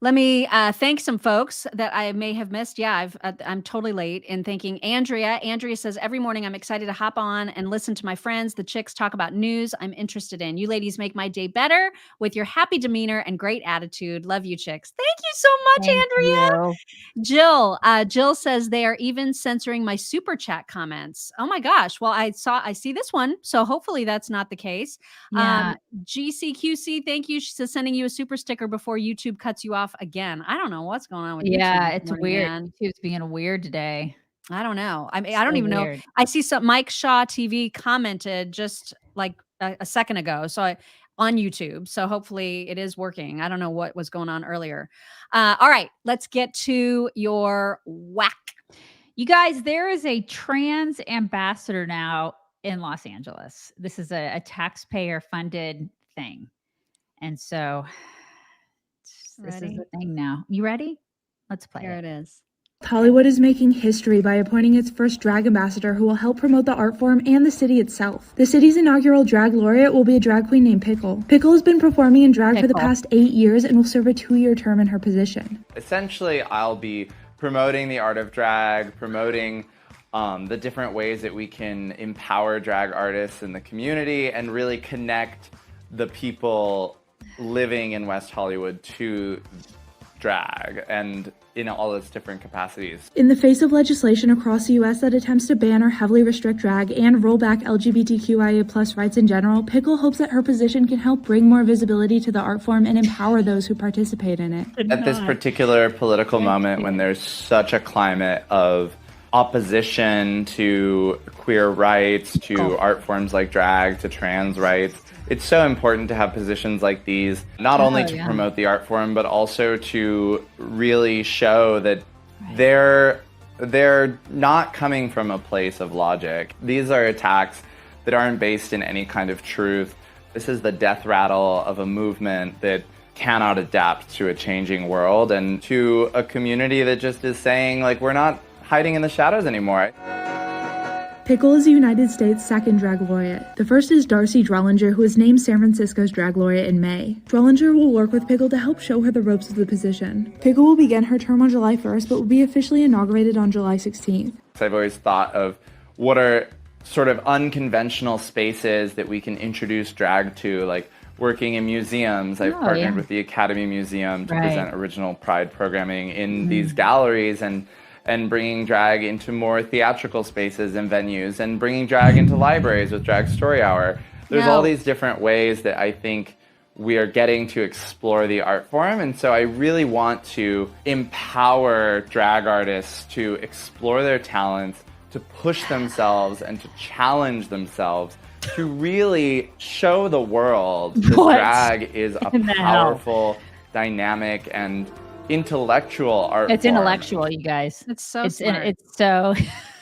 Let me thank some folks that I may have missed. Yeah, I'm totally late in thanking Andrea. Andrea says, every morning I'm excited to hop on and listen to my friends, the chicks, talk about news I'm interested in. You ladies make my day better with your happy demeanor and great attitude. Love you, chicks. Thank you so much, Andrea. You. Jill says they are even censoring my super chat comments. Oh my gosh. Well, I see this one. So hopefully that's not the case. Yeah. GCQC, thank you. She says sending you a super sticker before YouTube cuts you off again. I don't know what's going on with YouTube. Yeah, it's weird. YouTube's being weird today. I don't know. I mean, I don't even know. I see some Mike Shaw TV commented just like a second ago. So on YouTube. So hopefully it is working. I don't know what was going on earlier. All right, let's get to your whack. You guys, there is a trans ambassador now in Los Angeles. This is a taxpayer funded thing. And so this is the thing now. You ready? Let's play. Here it is. Hollywood is making history by appointing its first drag ambassador who will help promote the art form and the city itself. The city's inaugural drag laureate will be a drag queen named Pickle. Pickle has been performing in drag for the past 8 years and will serve a 2-year term in her position. Essentially, I'll be promoting the art of drag, promoting the different ways that we can empower drag artists in the community and really connect the people living in West Hollywood to drag and in all its different capacities. In the face of legislation across the U.S. that attempts to ban or heavily restrict drag and roll back LGBTQIA+ rights in general, Pickle hopes that her position can help bring more visibility to the art form and empower those who participate in it. At this particular political moment when there's such a climate of opposition to queer rights, to art forms like drag, to trans rights, it's so important to have positions like these, not only to promote the art form, but also to really show that they're not coming from a place of logic. These are attacks that aren't based in any kind of truth. This is the death rattle of a movement that cannot adapt to a changing world and to a community that just is saying, like, we're not hiding in the shadows anymore. Pickle is the United States' second drag laureate. The first is Darcy Drellinger, who was named San Francisco's drag laureate in May. Drellinger will work with Pickle to help show her the ropes of the position. Pickle will begin her term on July 1st, but will be officially inaugurated on July 16th. I've always thought of what are sort of unconventional spaces that we can introduce drag to, like working in museums. I've partnered with the Academy Museum to present original Pride programming in these galleries, and bringing drag into more theatrical spaces and venues, and bringing drag into libraries with Drag Story Hour. There's all these different ways that I think we are getting to explore the art form. And so I really want to empower drag artists to explore their talents, to push themselves and to challenge themselves, to really show the world that drag is a powerful, dynamic, and intellectual art It's form. intellectual, you guys. It's so smart. It's so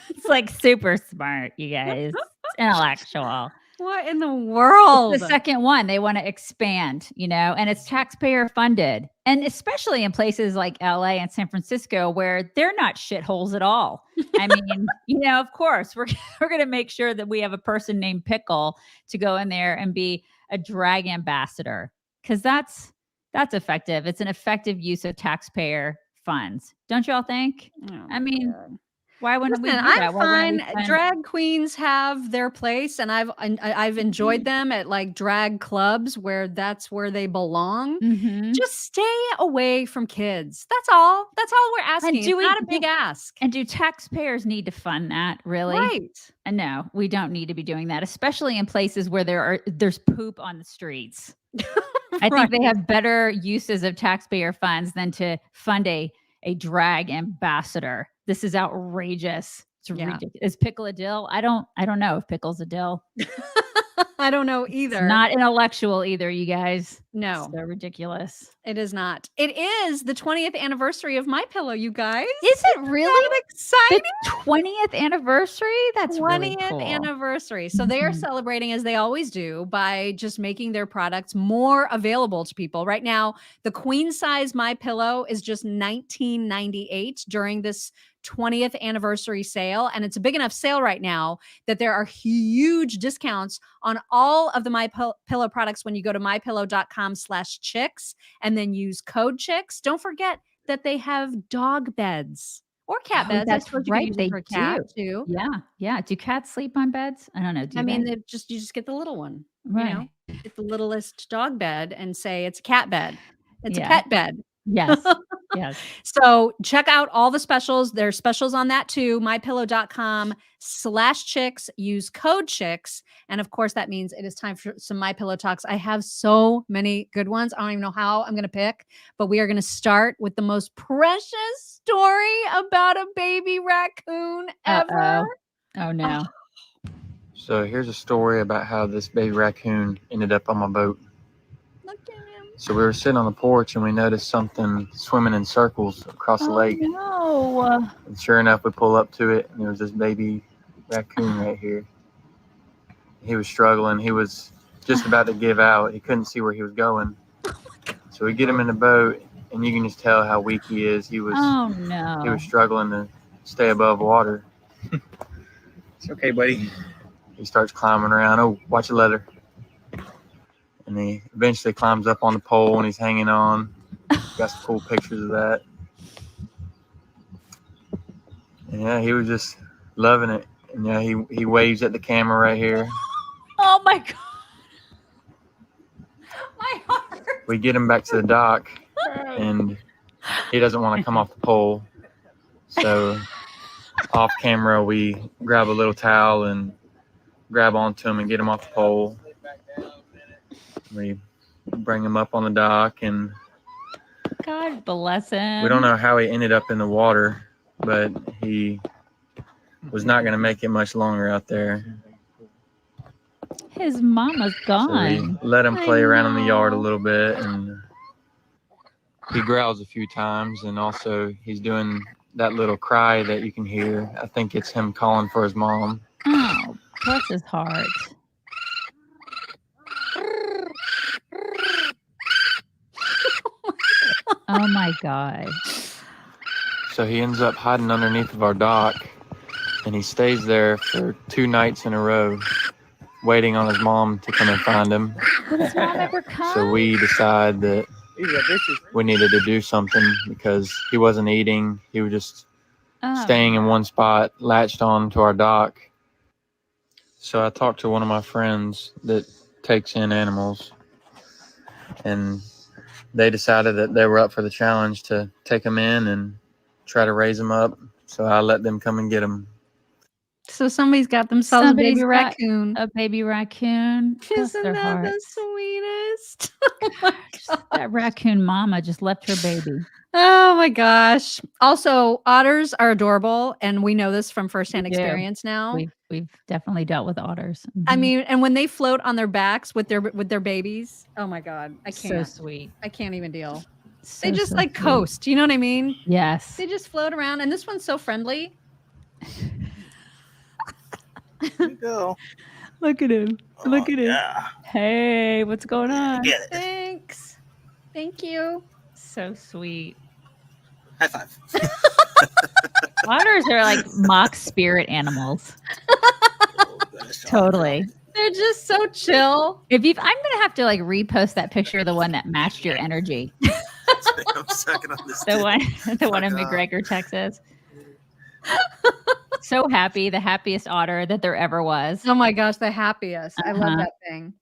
it's like super smart, you guys. It's intellectual. What in the world? It's the second one. They want to expand, and it's taxpayer funded. And especially in places like LA and San Francisco, where they're not shitholes at all. I mean, of course, we're going to make sure that we have a person named Pickle to go in there and be a drag ambassador, because that's effective. It's an effective use of taxpayer funds. Don't you all think? Oh, I mean, why wouldn't we do I'm that? Why wouldn't fine. we spend- Drag queens have their place, and I've enjoyed them at like drag clubs where that's where they belong. Just stay away from kids. That's all. That's all we're asking. It's not a big ask. And do taxpayers need to fund that, really? Right. No, we don't need to be doing that, especially in places where there's poop on the streets. I think they have better uses of taxpayer funds than to fund a drag ambassador. This is outrageous. It's ridiculous. Is Pickle a dill? I don't know if Pickle's a dill. I don't know either. It's not intellectual either, you guys. No. It's so ridiculous. It is not. It is the 20th anniversary of MyPillow, you guys. Is it really exciting? The 20th anniversary? That's 20th really cool. anniversary. So they are celebrating, as they always do, by just making their products more available to people. Right now, the queen size MyPillow is just $19.98 during this 20th anniversary sale. And it's a big enough sale right now that there are huge discounts on all of the MyPillow products when you go to mypillow.com/chicks and then use code chicks. Don't forget that they have dog beds or cat beds. That's right. They for a cat too. Yeah. Do cats sleep on beds? I don't know. You just get the little one. Right. Get the littlest dog bed and say it's a cat bed. It's a pet bed. Yes. Yes. So check out all the specials. There's specials on that too. mypillow.com/chicks. Use code chicks. And of course, that means it is time for some MyPillow talks. I have so many good ones. I don't even know how I'm going to pick, but we are going to start with the most precious story about a baby raccoon ever. Oh no. So here's a story about how this baby raccoon ended up on my boat. So we were sitting on the porch and we noticed something swimming in circles across the lake. No. And sure enough, we pull up to it and there was this baby raccoon right here. He was struggling. He was just about to give out. He couldn't see where he was going. So we get him in the boat and you can just tell how weak he is. He was he was struggling to stay above water. It's okay, buddy. He starts climbing around. Oh, watch the leather. And he eventually climbs up on the pole and he's hanging on. Got some cool pictures of that. And yeah, he was just loving it. And yeah, he waves at the camera right here. Oh my God. My heart. We get him back to the dock and he doesn't want to come off the pole. So off camera, we grab a little towel and grab onto him and get him off the pole. We bring him up on the dock and God bless him. we don't know how he ended up in the water, but he was not going to make it much longer out there. His mama's So gone. we let him play around in the yard a little bit, and he growls a few times, and also he's doing that little cry that you can hear. I think it's him calling for his mom. Oh, bless his heart. Oh my God. So he ends up hiding underneath of our dock, and he stays there for 2 nights in a row, waiting on his mom to come and find him. Did his mom ever come? So we decide that we needed to do something because he wasn't eating. He was just staying in one spot, latched on to our dock. So I talked to one of my friends that takes in animals, and they decided that they were up for the challenge to take him in and try to raise him up. So I let them come and get him. So somebody's got themselves a baby got raccoon. A baby raccoon. Bless Isn't their that the hearts. sweetest? Oh my God. That raccoon mama just left her baby. Oh my gosh. Also, otters are adorable, and we know this from firsthand We do. experience now. We've definitely dealt with otters. I Mhm. mean, and when they float on their backs with their babies, oh my God, I So can't. sweet. I can't even deal. So, They just so like sweet. coast. You know what I mean? Yes. They just float around, and this one's so friendly. There you go. Look at him. Look at him. Yeah. Hey, what's going on? Get it. Thanks. Thank you. So sweet. High five. Otters are like mock spirit animals. Totally. They're just so chill. I'm gonna have to like repost that picture of the one that matched your energy. I'm sucking on this. The one in Fuck off. McGregor, Texas. So happy, the happiest otter that there ever was. Oh my gosh, the happiest. I love Uh-huh. that thing.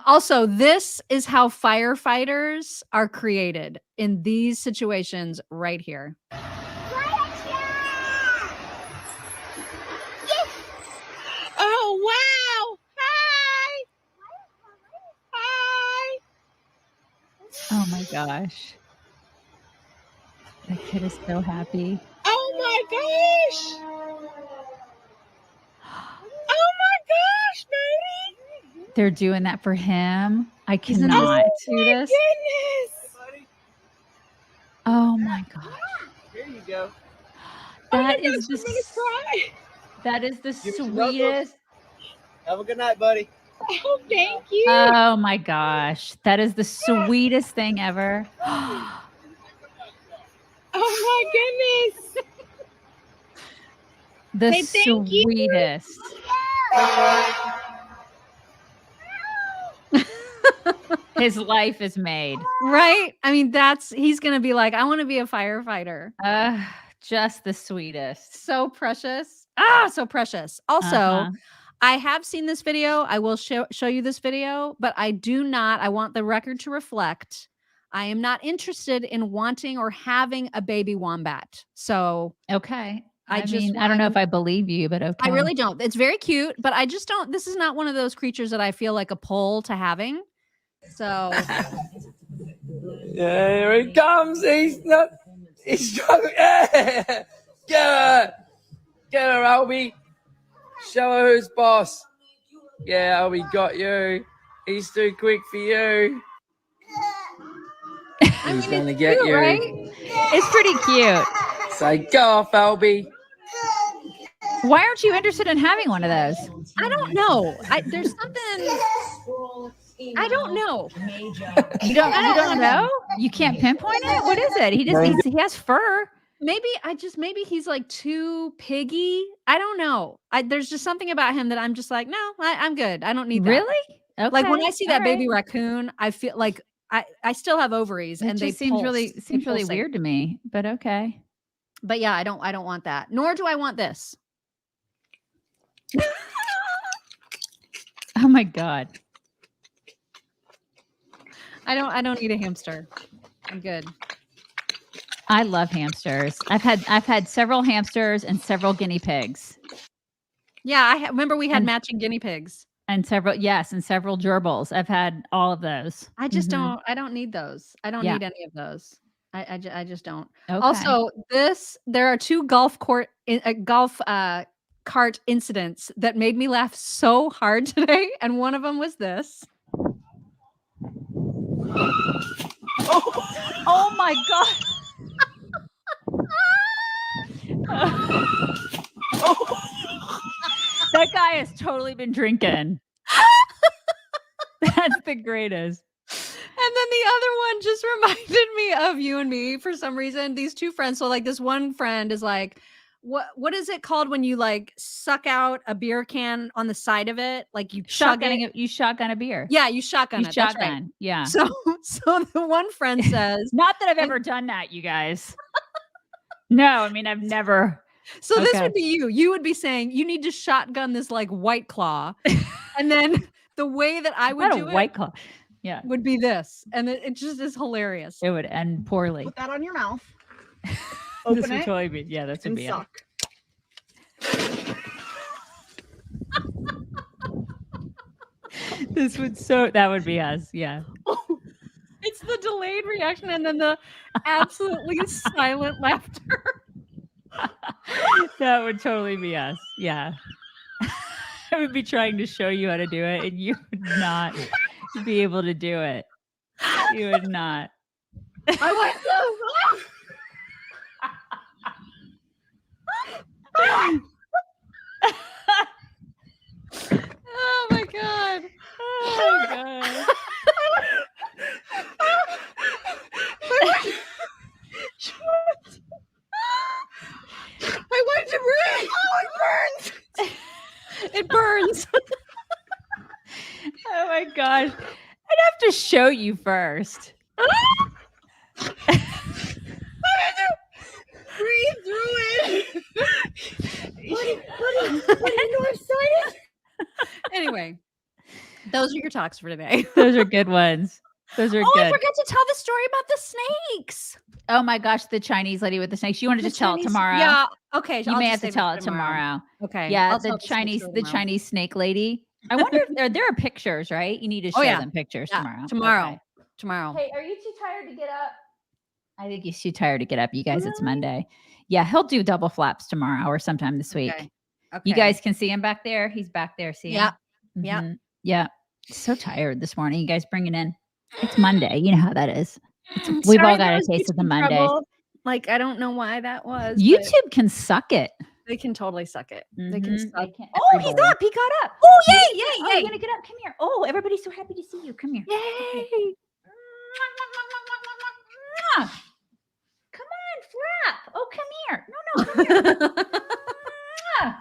Also, this is how firefighters are created in these situations right here. Oh, wow. Hi. Hi. Oh my gosh. That kid is so happy. Oh, my gosh. Oh, my gosh, baby. They're doing that for him. I Isn't that cannot. the cutest? Goodness. Oh my gosh. Here you go. That is I'm gonna cry. that is the Give me some love, sweetest. Have a good night, buddy. Oh, thank you. Oh my gosh. That is the sweetest thing ever. Oh, my goodness. The Say thank you. sweetest. His life is made. Right? I mean, he's going to be like, I want to be a firefighter. Just the sweetest. So precious. So precious. Also, Uh-huh. I have seen this video. I will show you this video, but I want the record to reflect. I am not interested in wanting or having a baby wombat. So, Okay. I just mean, I don't know want- if I believe you, but okay. I really don't. It's very cute, but I just don't. This is not one of those creatures that I feel like a pull to having. So, Yeah, here he comes. He's struggling. Yeah. Get her, Albie. Show her who's boss. Yeah, Albie got you. He's too quick for you. He's gonna get cute, you. right? It's pretty cute. Say, go off, Albie. Why aren't you interested in having one of those? I don't know. There's something. I don't know. You don't know? You can't pinpoint it? What is it? He has fur. Maybe he's like too piggy. I don't know. There's just something about him that I'm just like, no, I'm good. I don't need that. Really? Okay. Like when I see that all baby right. raccoon, I feel like I still have ovaries, It and they just seems pulse. really They pulsate. weird to me, but okay. But yeah, I don't want that. Nor do I want this. Oh my God. I don't need a hamster. I'm good. I love hamsters. I've had several hamsters and several guinea pigs. Yeah, I remember we had And- matching guinea pigs. And several gerbils. I've had all of those. I just Mhm. I don't need those. I don't Yeah. need any of those. I just don't. Okay. Also, there are two golf cart incidents that made me laugh so hard today, and one of them was this. Oh my God. That guy has totally been drinking. That's the greatest. And then the other one just reminded me of you and me for some reason. These two friends. So like this one friend is like, what is it called when you like suck out a beer can on the side of it? Like you You shotgun a beer. Yeah, you shotgun You it. That's right. shotgun. Yeah. So the one friend says, not that I've ever done that, you guys. No, I mean I've never. So this would be you. You would be saying you need to shotgun this like White Claw, and then the way that I would Not do a it, White Claw. Yeah, would be this, and it just is hilarious. It would end poorly. Put that on your mouth. This Open would it. totally be. Yeah, that's would and be. suck. This would that would be us. Yeah. It's the delayed reaction and then the absolutely silent laughter. That would totally be us. Yeah. I would be trying to show you how to do it, and you would not be able to do it. You would not. I want to. Oh my god. Oh god. I want to breathe. Oh, it burns. It burns. Oh my gosh. I'd have to show you first. I have to breathe through it. Buddy, you know I'm excited. Anyway, those are your talks for today. Those are good ones. Those are I good. forgot to tell the story about the snakes. Oh my gosh, the Chinese lady with the snakes. You want to just tell it tomorrow? Yeah. Okay. You may have to tell it tomorrow. Okay. Yeah, I'll the tell Chinese story tomorrow. Chinese snake lady. I wonder if there are pictures, right? You need to show them pictures tomorrow. Tomorrow. Okay. Tomorrow. Hey, are you too tired to get up? I think he's too tired to get up. You guys, it's Monday. Yeah, he'll do double flaps tomorrow or sometime this week. Okay. You guys can see him back there. He's back there. See him? Yeah. Yeah. Mhm. Yeah. So tired this morning. You guys bring it in. It's Monday. You know how that is. We've all got a taste of the Monday. Like, I don't know why that was. but YouTube can suck it. They can totally suck it. They can suck. Oh, he's up. He got up. Oh, yay, yay, Oh, yay. you're gonna get up. Come here. Oh, everybody's so happy to see you. Come here. Yay. Come on, flap. Oh, come here. No, come here.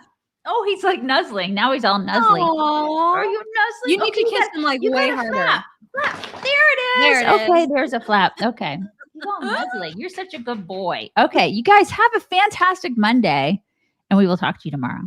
Oh, he's like nuzzling. Now he's all nuzzly. Aww. Are you nuzzling? You need to kiss him like way gotta harder. Flap. Flap. There it is. There it Okay, is. there's a flap. Okay. He's all nuzzly. You're such a good boy. Okay, you guys have a fantastic Monday, and we will talk to you tomorrow.